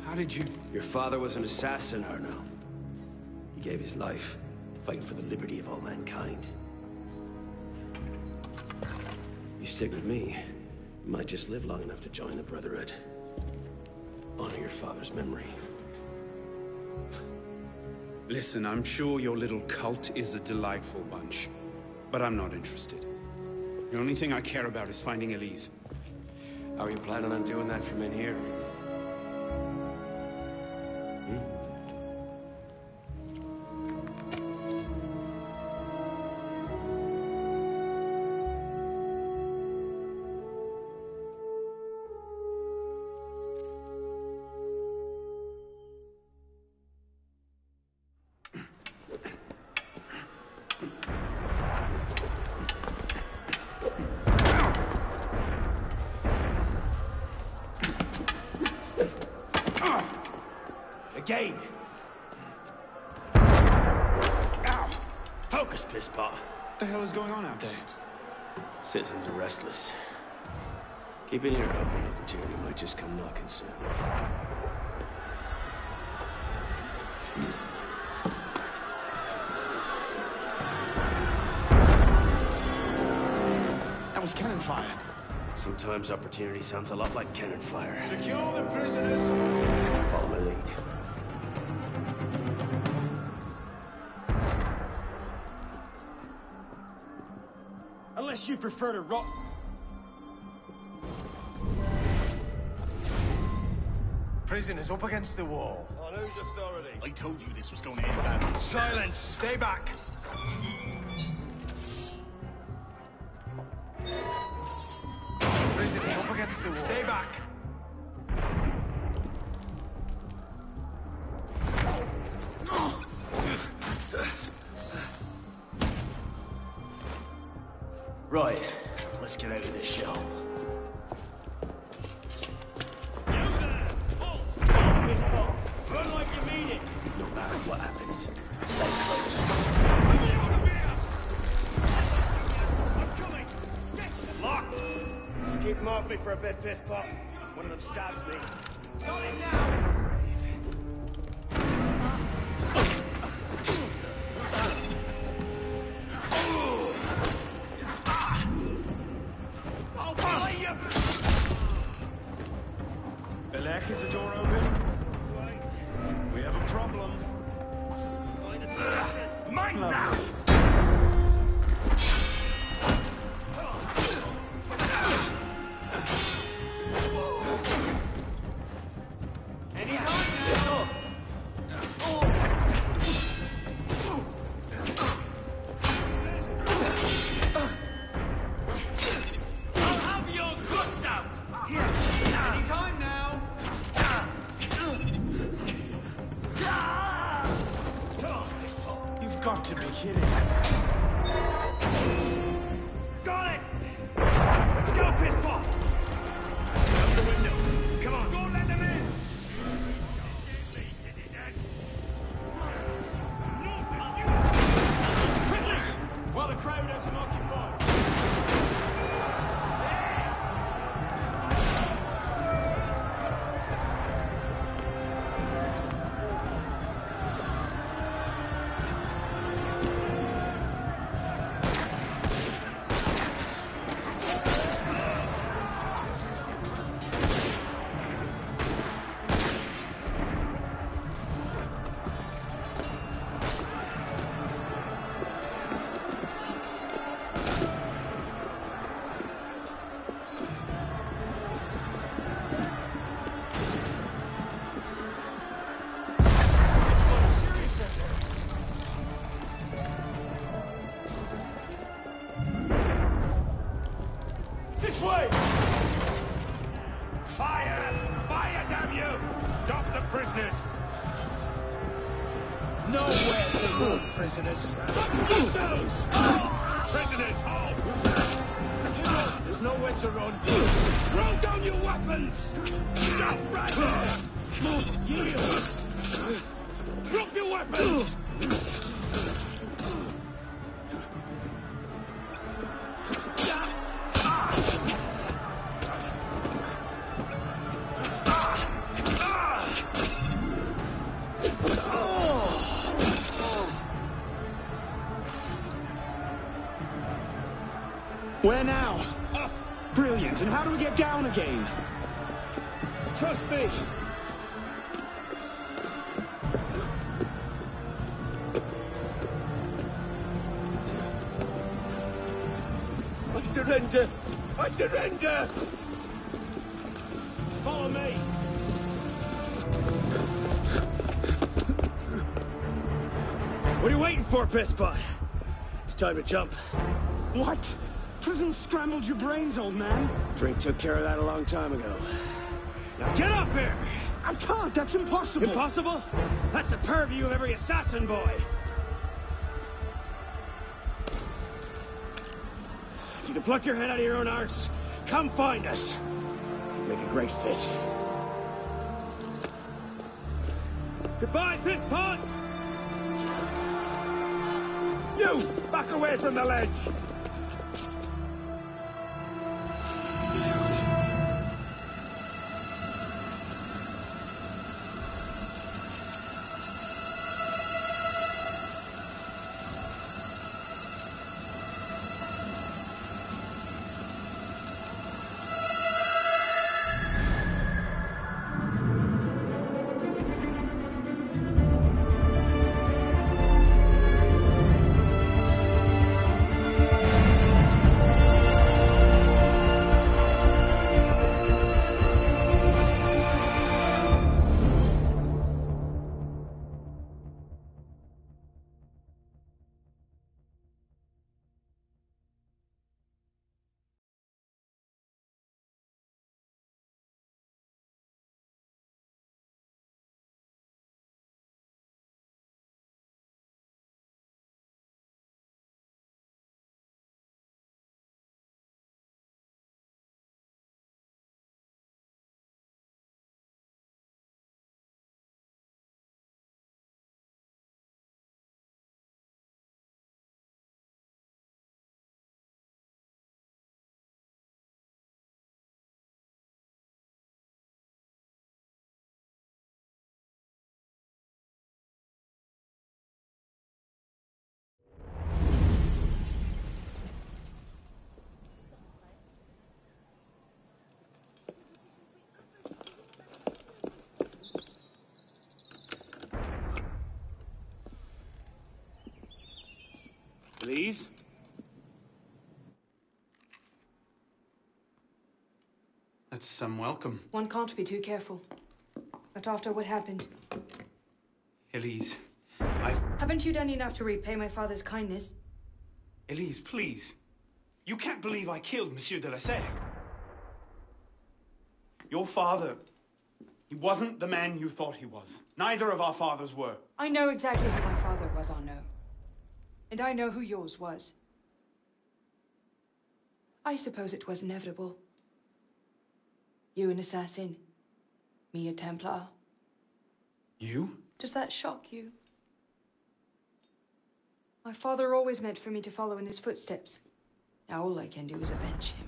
How did you... Your father was an assassin, Arno. He gave his life, fighting for the liberty of all mankind. You stick with me, you might just live long enough to join the Brotherhood. Honor your father's memory. Listen, I'm sure your little cult is a delightful bunch, but I'm not interested. The only thing I care about is finding Elise. How are you planning on doing that from in here? Again! Ow! Focus, Pisspaw! What the hell is going on out there? Citizens are restless. Keep an ear open. Opportunity might just come knocking soon. That was cannon fire. Sometimes opportunity sounds a lot like cannon fire. Secure the prisoners! Follow my lead. Unless you prefer to rot. Prisoners up against the wall. On whose authority? I told you this was going to end badly. Silence! Stay back! Prisoners up against the wall. Stay back! Right, let's get out of this shell. Run like you mean it! No matter what happens, stay close. Locked! Keep them off me for a bit, Pisspaw. One of them stabs me. Got it now! Belek, is the door open? We have a problem. Mine now! You've got to be kidding. Got it! Let's go, Pisspaw! Out the window. Come on, go let them in! Quickly! While the crowd has them occupied. This way! Fire! Fire, damn you! Stop the prisoners! Nowhere to move, prisoners! Prisoners, hold! There's nowhere to run. Throw down your weapons! Stop right there! Yield! Drop your weapons! Where now? Brilliant. And how do we get down again? Trust me. I surrender! I surrender! Follow me! What are you waiting for, Pisspot? It's time to jump. What? Prison scrambled your brains, old man. Drink took care of that a long time ago. Now get up here! I can't, that's impossible. Impossible? That's the purview of every assassin boy. If you can pluck your head out of your own arse, come find us. We'd make a great fit. Goodbye, Pisspot! You! Back away from the ledge! Please? That's some welcome. One can't be too careful. Not after what happened. Elise, Haven't you done enough to repay my father's kindness? Elise, please. You can't believe I killed Monsieur de la Serre. Your father, he wasn't the man you thought he was. Neither of our fathers were. I know exactly who my father was, Arnaud. And I know who yours was. I suppose it was inevitable. You an assassin, me a Templar. You? Does that shock you? My father always meant for me to follow in his footsteps. Now all I can do is avenge him.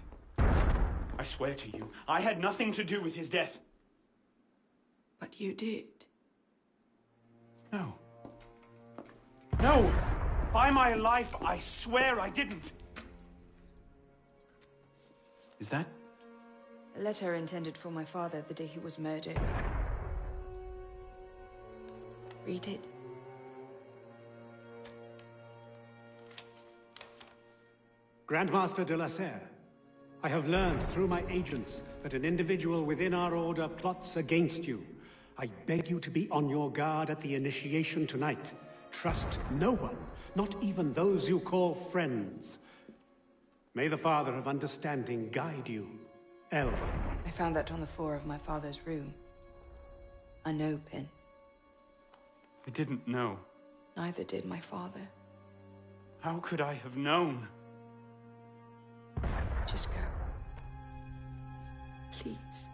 I swear to you, I had nothing to do with his death. But you did. No. No! By my life, I swear I didn't. Is that? A letter intended for my father the day he was murdered. Read it. Grandmaster de la Serre, I have learned through my agents that an individual within our order plots against you. I beg you to be on your guard at the initiation tonight. Trust no one, not even those you call friends. May the Father of Understanding guide you. L. I found that on the floor of my father's room. Unopened. I didn't know. Neither did my father. How could I have known? Just go. Please.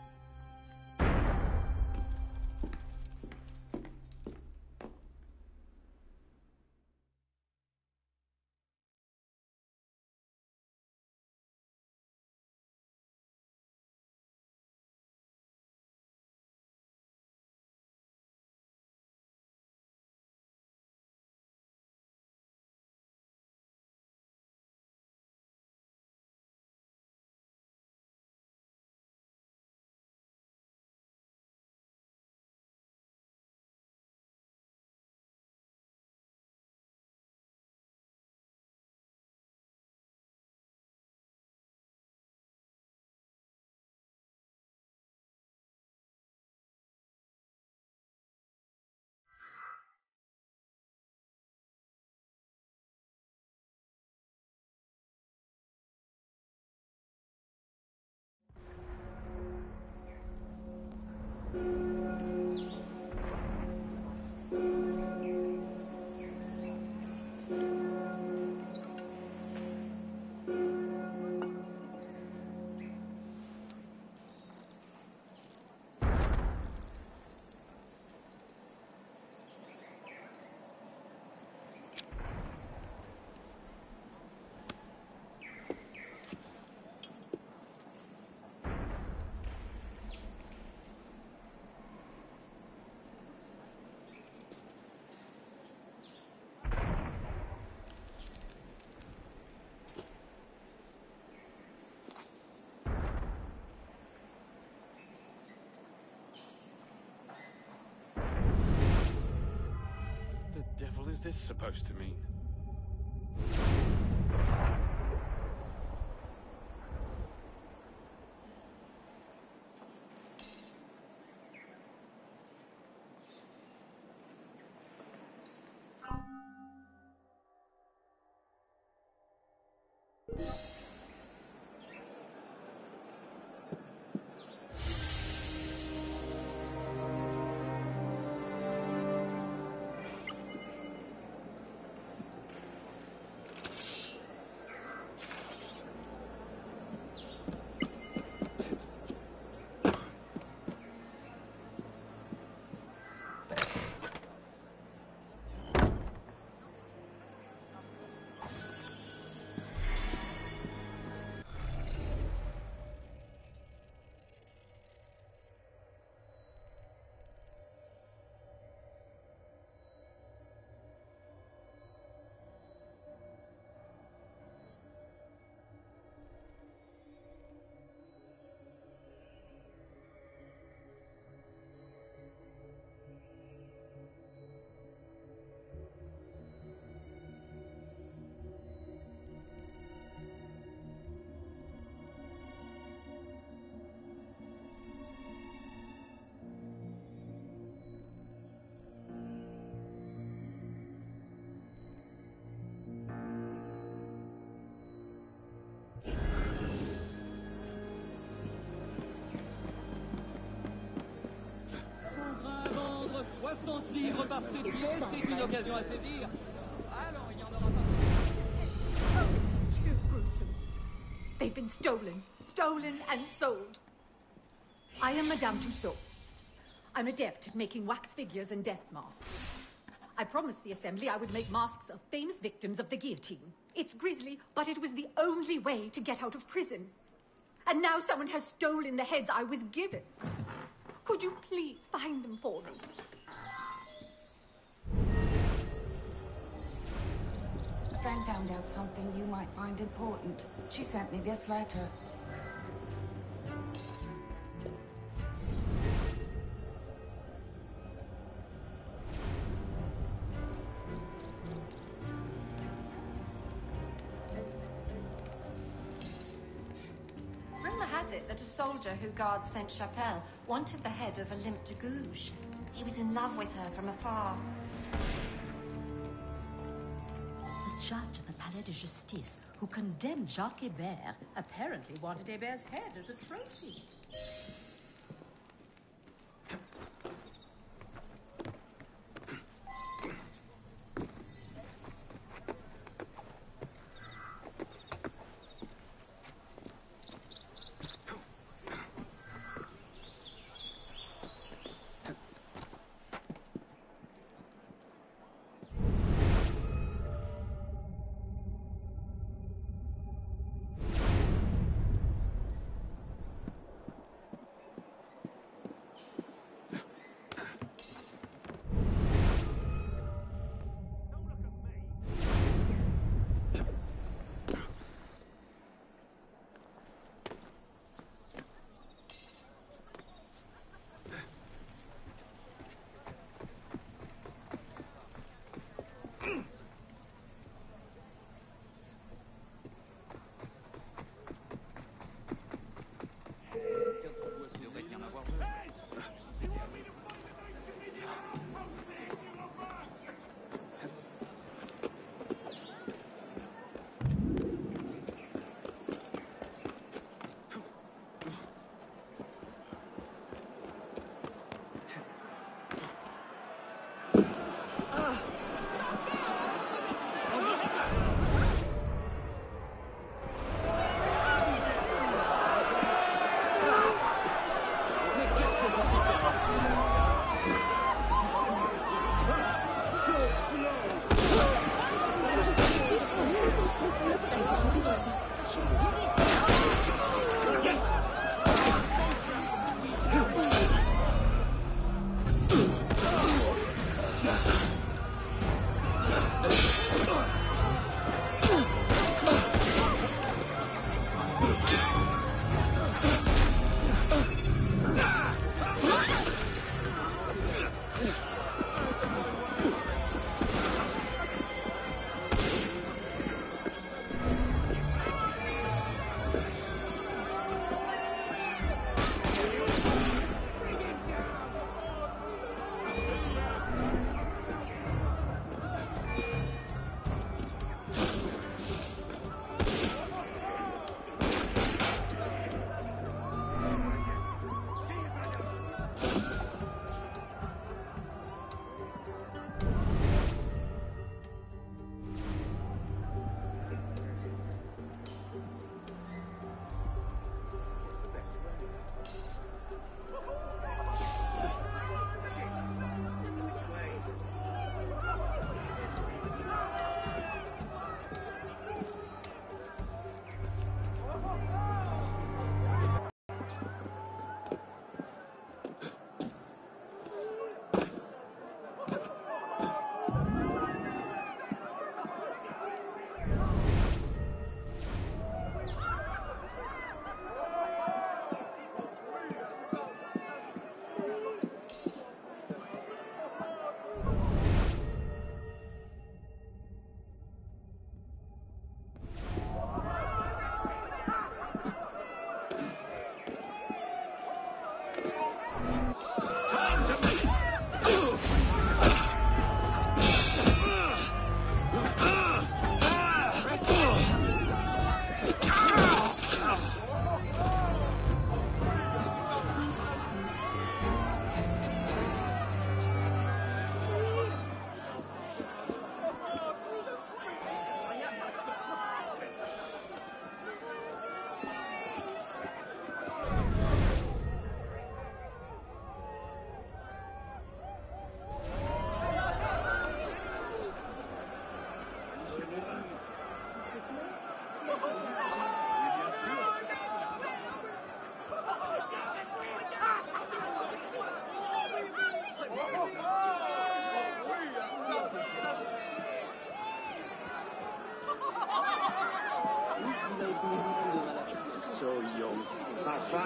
this supposed to mean? Vendre 60 livres par sétier, c'est une occasion à saisir. Alors, il n'y en aura pas. Oh, it's too gruesome. They've been stolen. Stolen and sold. I am Madame Tussaud. I'm adept at making wax figures and death masks. I promised the Assembly I would make masks of famous victims of the guillotine. It's grisly, but it was the only way to get out of prison. And now someone has stolen the heads I was given. Could you please find them for me? A friend found out something you might find important. She sent me this letter. Rumor has it that a soldier who guards Sainte-Chapelle wanted the head of Olympe de Gouges. He was in love with her from afar. The judge at the Palais de Justice, who condemned Jacques Hébert, apparently wanted Hébert's head as a trophy.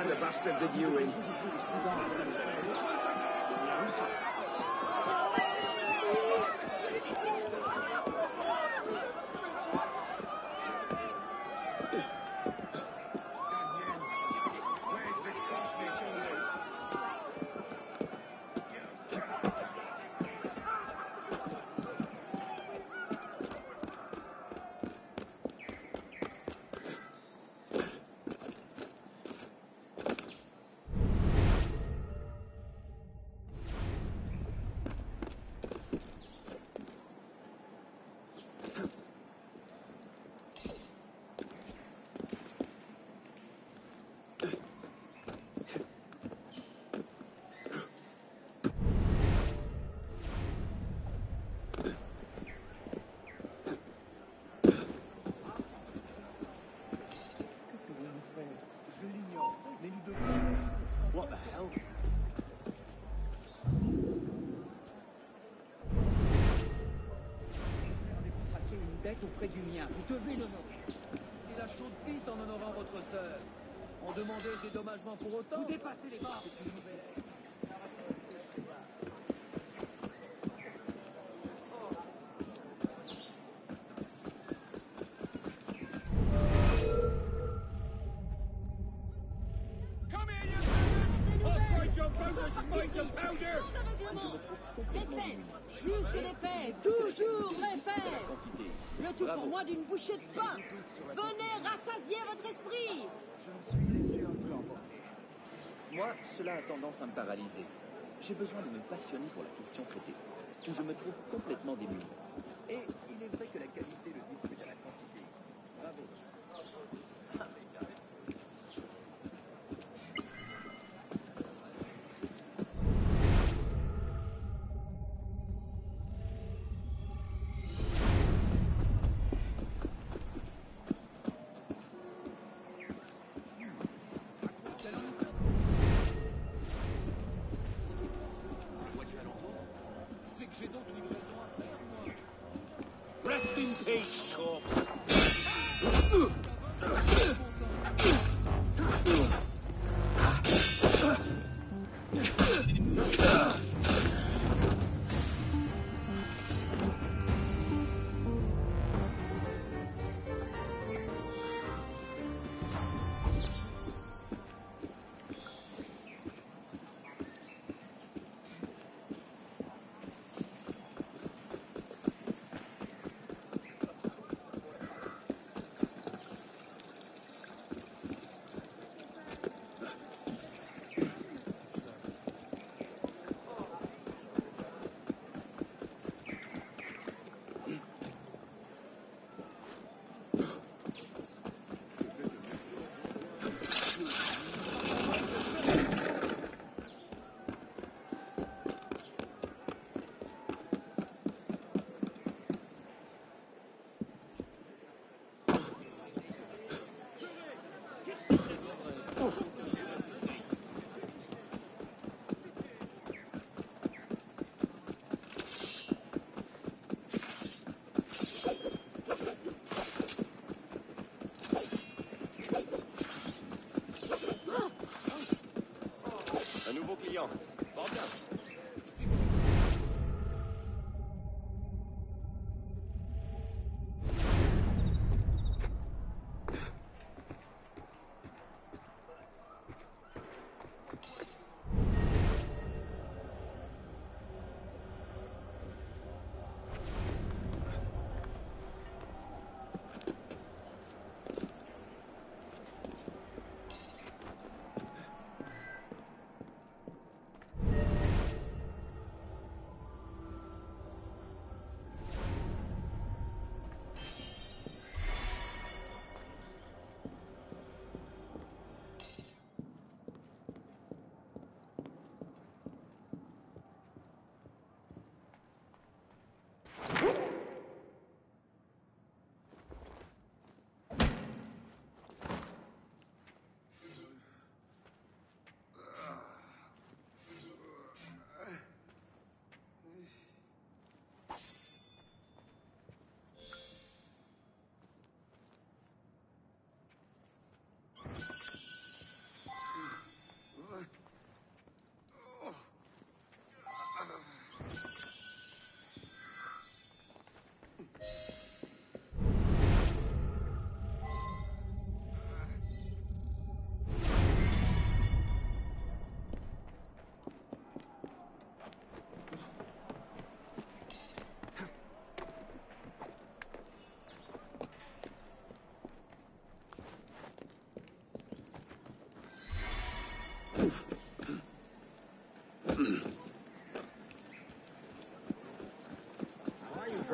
find the bastards at Ewing. What the hell? Traquer une bête auprès du mien. Vous devez l'honorer. Et la chaude pisse en honorant votre sœur. On demandait des dédommagements pour autant. Vous dépassez les bornes. C'est une nouvelle ère. Les faits, juste les faits, toujours les faits. Le tout pour moi d'une bouchée de pain. Venez rassasier votre esprit. Je me suis laissé un peu emporter. Moi, cela a tendance à me paralyser. J'ai besoin de me passionner pour la question traitée, où je me trouve complètement démuni. Et il est vrai que la qualité le dispute à la quantité. Bravo. J'ai d'autres livraisons à faire, moi. Rest in peace, corpse.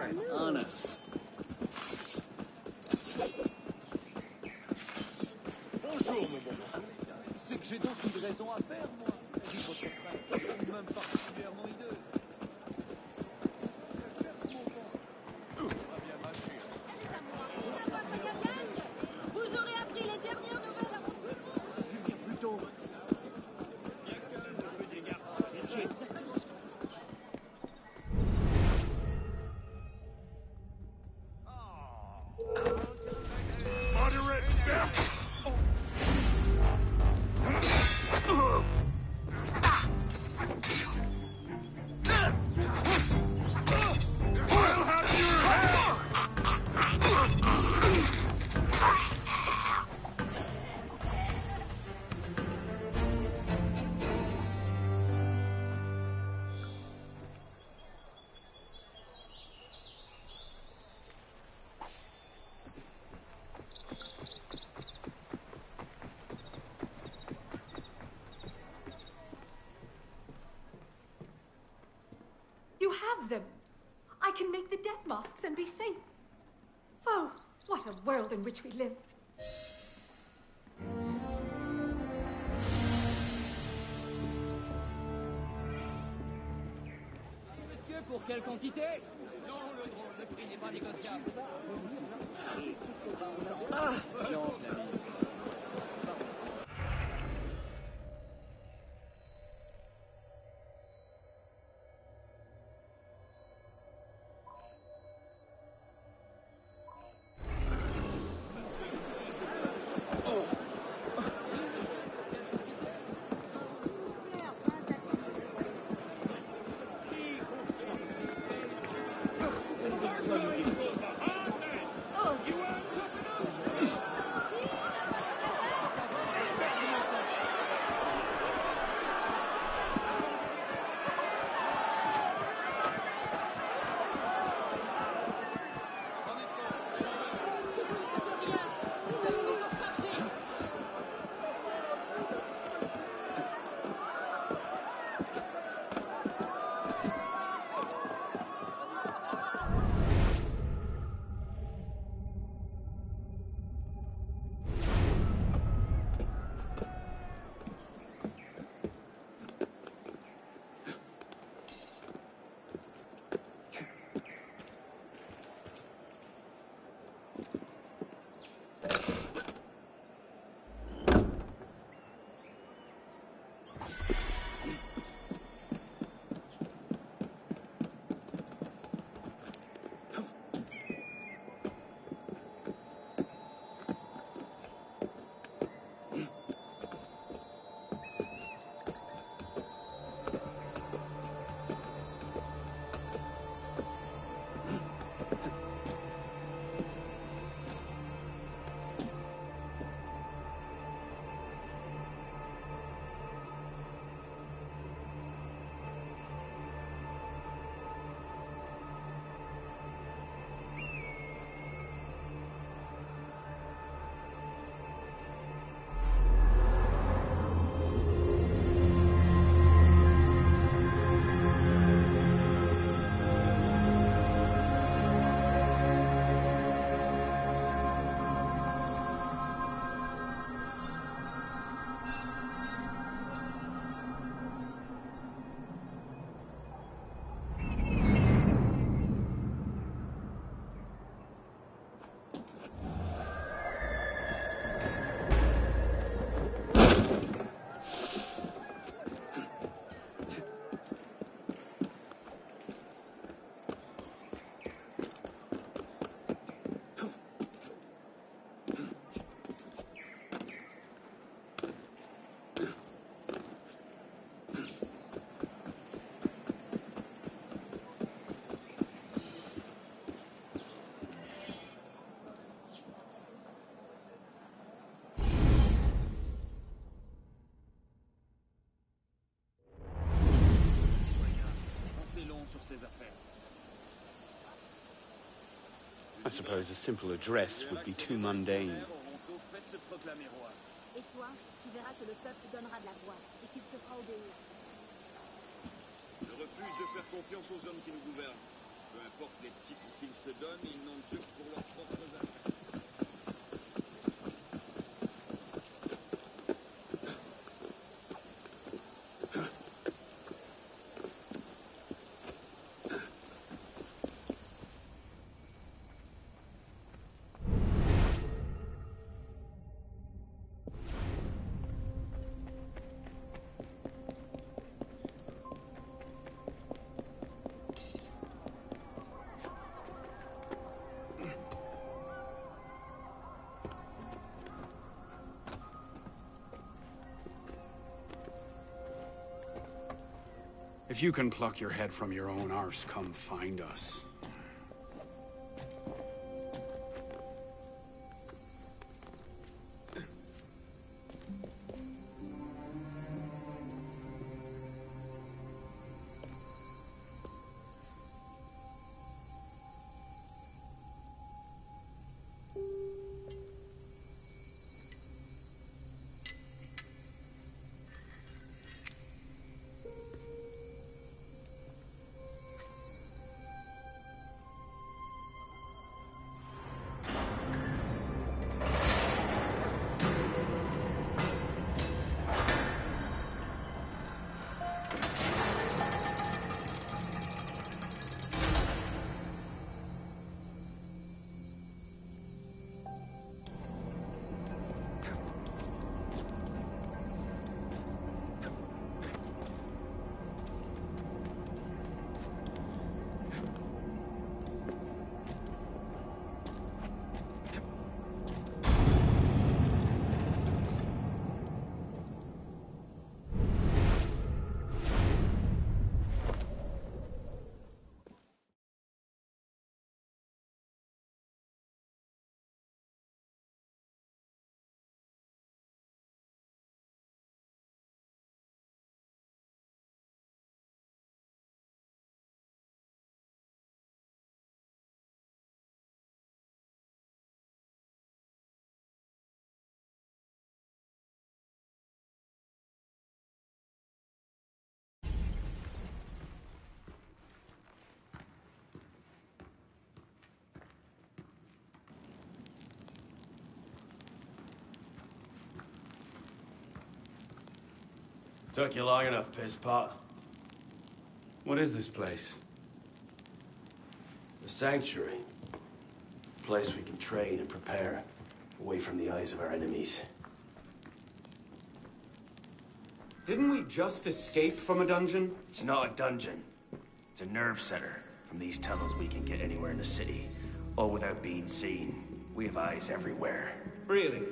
Honor. Bonjour, mon bon. C'est que j'ai d'autres livraisons à faire, moi. Dit votre frère, même particulièrement hideux. Vous aurez appris les dernières nouvelles avant tout le monde. Tu viens plus tôt. Moderate death! I'll have your head! You have them. I can make the death masks and be safe. Oh, what a world in which we live. Monsieur, pour quelle quantité? Non, le drôle, le prix n'est pas négociable. Ah, silence, l'ami. I suppose a simple address would be too mundane. Et toi, tu verras que le peuple donnera de la voix et qu'il se fera obéir. Je refuse de faire confiance aux hommes qui nous gouvernent. Peu importe les types qui If you can pluck your head from your own arse, come find us. Took you long enough, pisspot. What is this place? The Sanctuary. A place we can train and prepare, away from the eyes of our enemies. Didn't we just escape from a dungeon? It's not a dungeon. It's a nerve center. From these tunnels, we can get anywhere in the city, all without being seen. We have eyes everywhere. Really?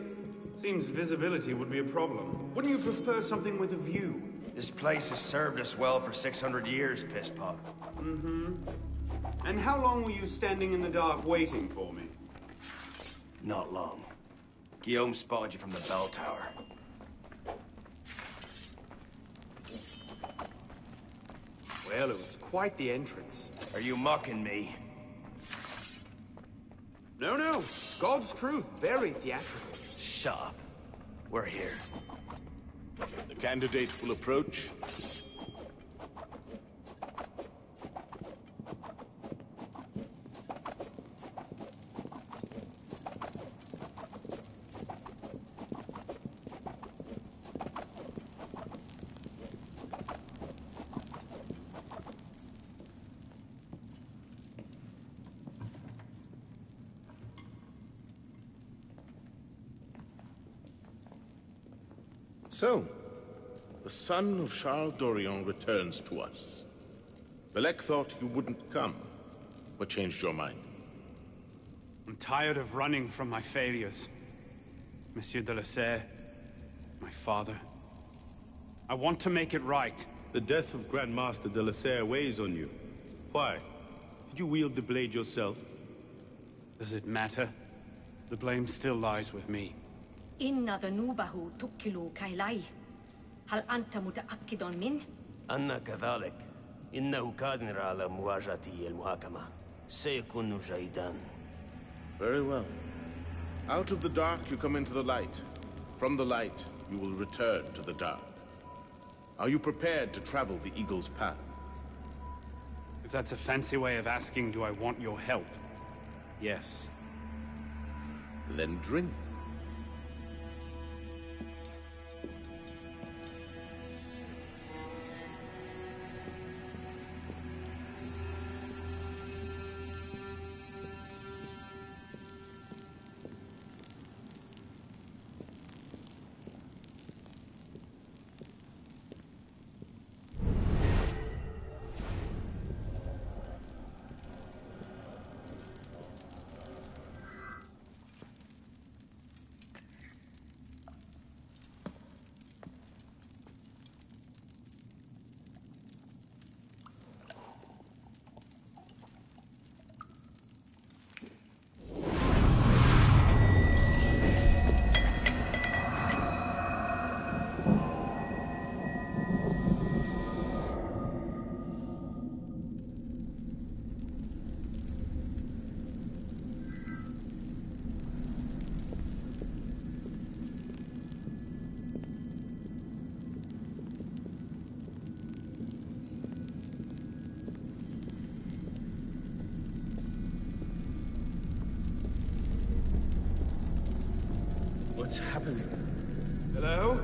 Seems visibility would be a problem. Wouldn't you prefer something with a view? This place has served us well for 600 years, pisspot. Mm-hmm. And how long were you standing in the dark waiting for me? Not long. Guillaume spotted you from the bell tower. Well, it was quite the entrance. Are you mocking me? No, no. God's truth. Very theatrical. Shut up. We're here. The candidate will approach. So, the son of Charles Dorion returns to us. Belek thought you wouldn't come. What changed your mind? I'm tired of running from my failures. Monsieur de la Serre, my father. I want to make it right. The death of Grand Master de la Serre weighs on you. Why? Did you wield the blade yourself? Does it matter? The blame still lies with me. إن ذنوبه تكل كيلاي. هل أنت متأكد من؟ أنا كذلك. إنه قادر على مواجهة المحاكمة. سيكون جيدا. Very well. Out of the dark you come into the light. From the light you will return to the dark. Are you prepared to travel the Eagle's path? If that's a fancy way of asking, do I want your help? Yes. Then drink. What's happening? Hello?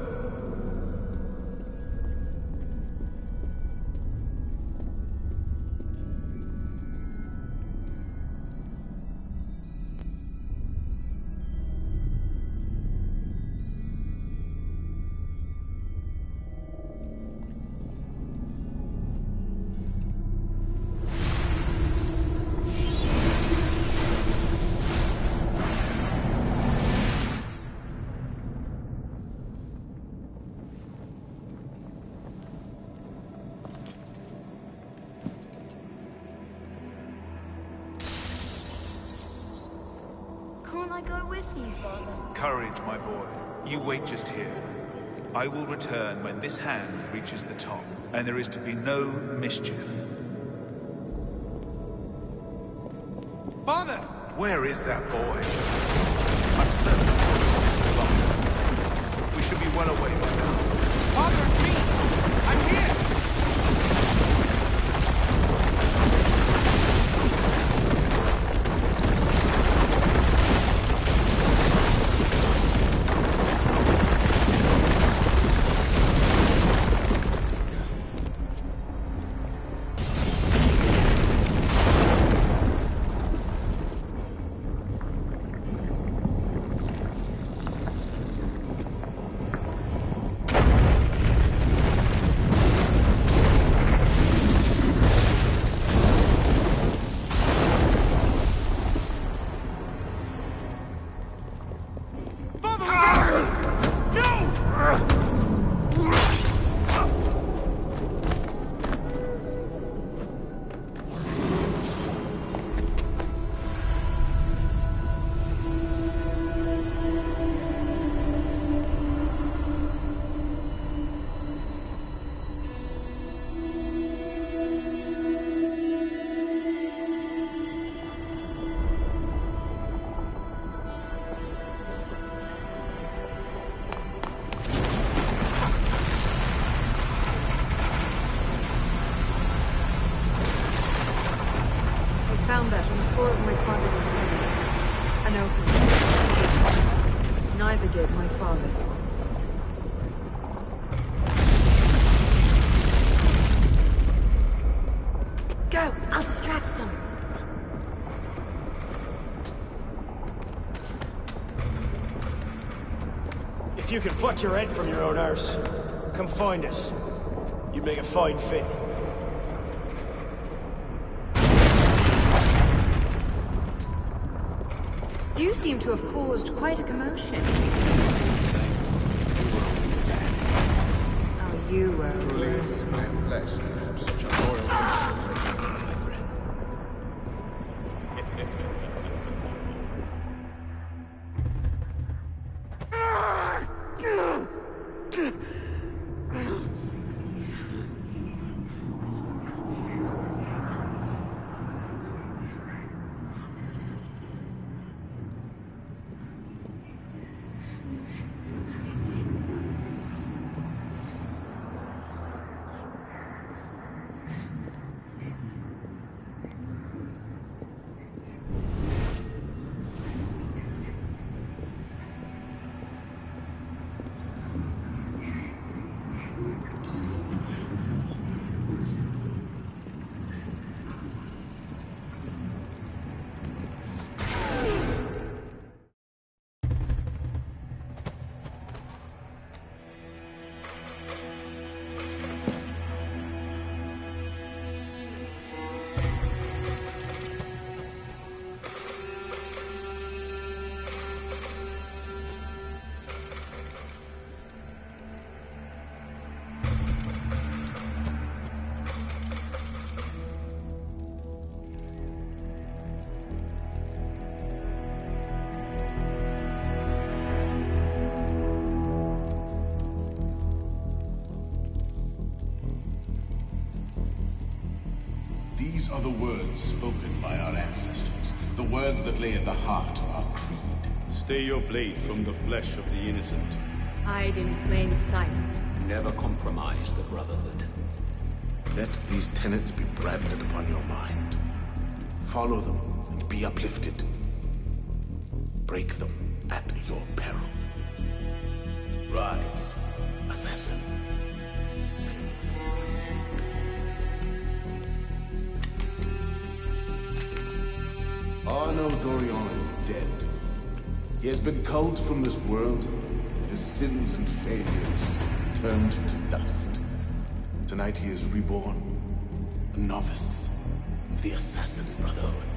Can't I go with you, Father? Courage, my boy. You wait just here. I will return when this hand reaches the top, and there is to be no mischief. Father! Where is that boy? I'm certain of we should be well away by now. Father, it's me! I'm here! Found that on the floor of my father's study. An opening. Neither did my father. Go! I'll distract them. If you can pluck your head from your own arse, come find us. You'd make a fine fit. You seem to have caused quite a commotion. Oh, you were blessed. I am blessed to have such a loyal consideration, my friend. These are the words spoken by our ancestors, the words that lay at the heart of our creed. Stay your blade from the flesh of the innocent. Hide in plain sight. Never compromise the Brotherhood. Let these tenets be branded upon your mind. Follow them and be uplifted. Break them at your peril. Rise, assassin. Arno Dorian is dead. He has been culled from this world, his sins and failures turned to dust. Tonight he is reborn, a novice of the Assassin Brotherhood.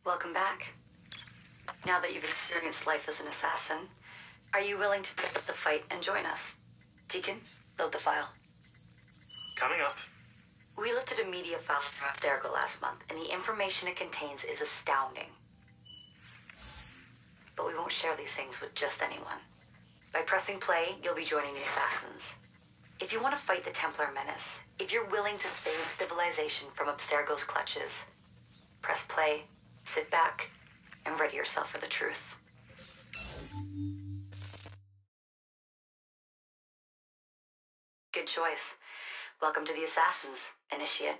Welcome back. Now that you've experienced life as an assassin, are you willing to take up the fight and join us? Deacon, load the file. Coming up. We lifted a media file from Abstergo last month, and the information it contains is astounding. But we won't share these things with just anyone. By pressing play, you'll be joining the Assassins. If you want to fight the Templar menace, if you're willing to save civilization from Abstergo's clutches, press play, sit back, and ready yourself for the truth. Good choice. Welcome to the Assassins, Initiate.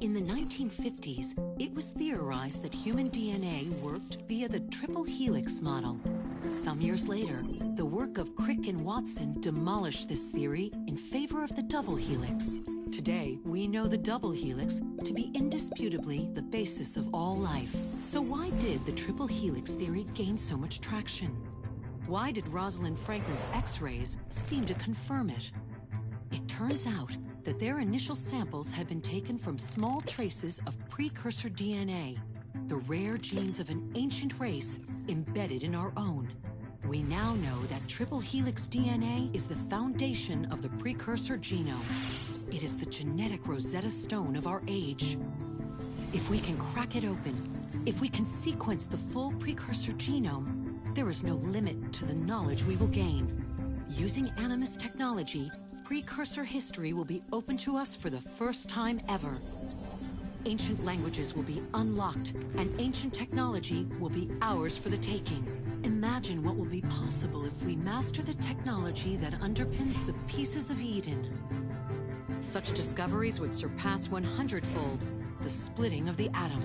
In the 1950s, it was theorized that human DNA worked via the triple helix model. Some years later, the work of Crick and Watson demolished this theory in favor of the double helix. Today, we know the double helix to be indisputably the basis of all life. So why did the triple helix theory gain so much traction? Why did Rosalind Franklin's X-rays seem to confirm it? It turns out that their initial samples had been taken from small traces of precursor DNA, the rare genes of an ancient race embedded in our own. We now know that triple helix DNA is the foundation of the precursor genome. It is the genetic Rosetta Stone of our age. If we can crack it open, if we can sequence the full precursor genome, there is no limit to the knowledge we will gain. Using Animus technology, precursor history will be open to us for the first time ever. Ancient languages will be unlocked, and ancient technology will be ours for the taking. Imagine what will be possible if we master the technology that underpins the pieces of Eden. Such discoveries would surpass 100-fold the splitting of the atom.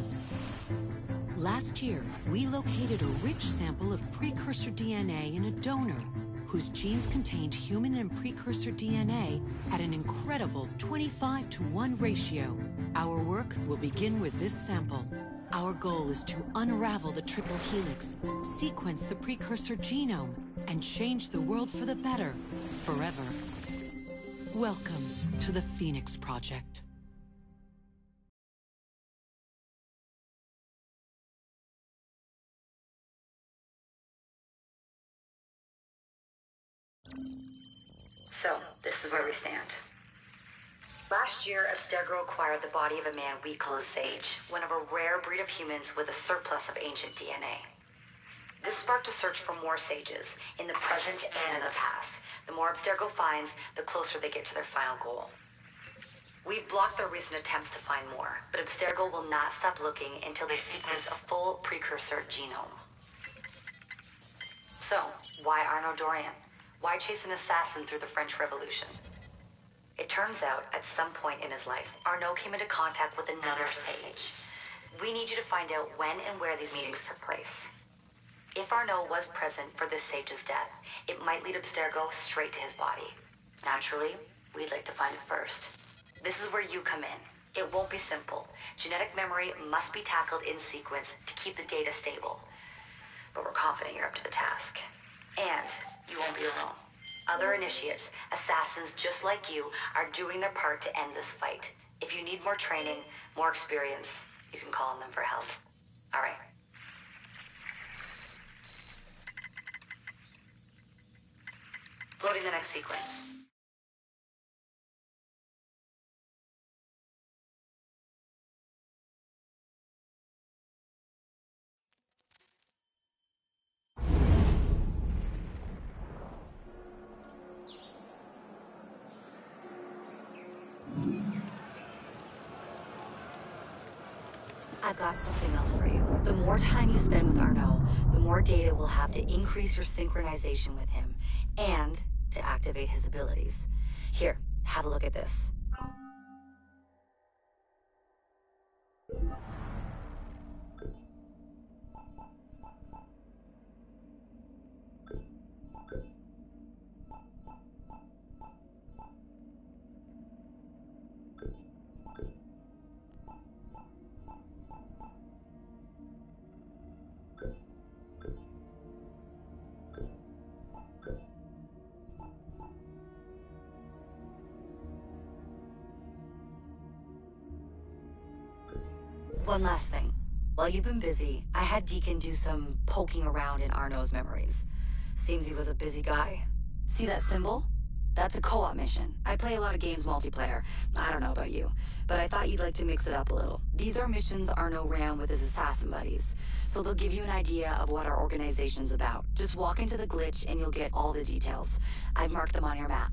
Last year, we located a rich sample of precursor DNA in a donor whose genes contained human and precursor DNA at an incredible 25-to-1 ratio. Our work will begin with this sample. Our goal is to unravel the triple helix, sequence the precursor genome, and change the world for the better, forever. Welcome to the Phoenix Project. So, this is where we stand. Last year, Abstergo acquired the body of a man we call a Sage, one of a rare breed of humans with a surplus of ancient DNA. This sparked a search for more Sages, in the present and in the past. The more Abstergo finds, the closer they get to their final goal. We've blocked their recent attempts to find more, but Abstergo will not stop looking until they sequence a full precursor genome. So, why Arnaud Dorian? Why chase an assassin through the French Revolution? It turns out, at some point in his life, Arnaud came into contact with another sage. We need you to find out when and where these meetings took place. If Arnaud was present for this sage's death, it might lead Abstergo straight to his body. Naturally, we'd like to find it first. This is where you come in. It won't be simple. Genetic memory must be tackled in sequence to keep the data stable. But we're confident you're up to the task. And you won't be alone. Other initiates, assassins just like you, are doing their part to end this fight. If you need more training, more experience, you can call on them for help. All right. Loading the next sequence. I've got something else for you. The more time you spend with Arnaud, the more data we'll have to increase your synchronization with him, and to activate his abilities. Here, have a look at this. One last thing. While you've been busy, I had Deacon do some poking around in Arnaud's memories. Seems he was a busy guy. See that symbol? That's a co-op mission. I play a lot of games multiplayer. I don't know about you, but I thought you'd like to mix it up a little. These are missions Arnaud ran with his assassin buddies, so they'll give you an idea of what our organization's about. Just walk into the glitch and you'll get all the details. I've marked them on your map.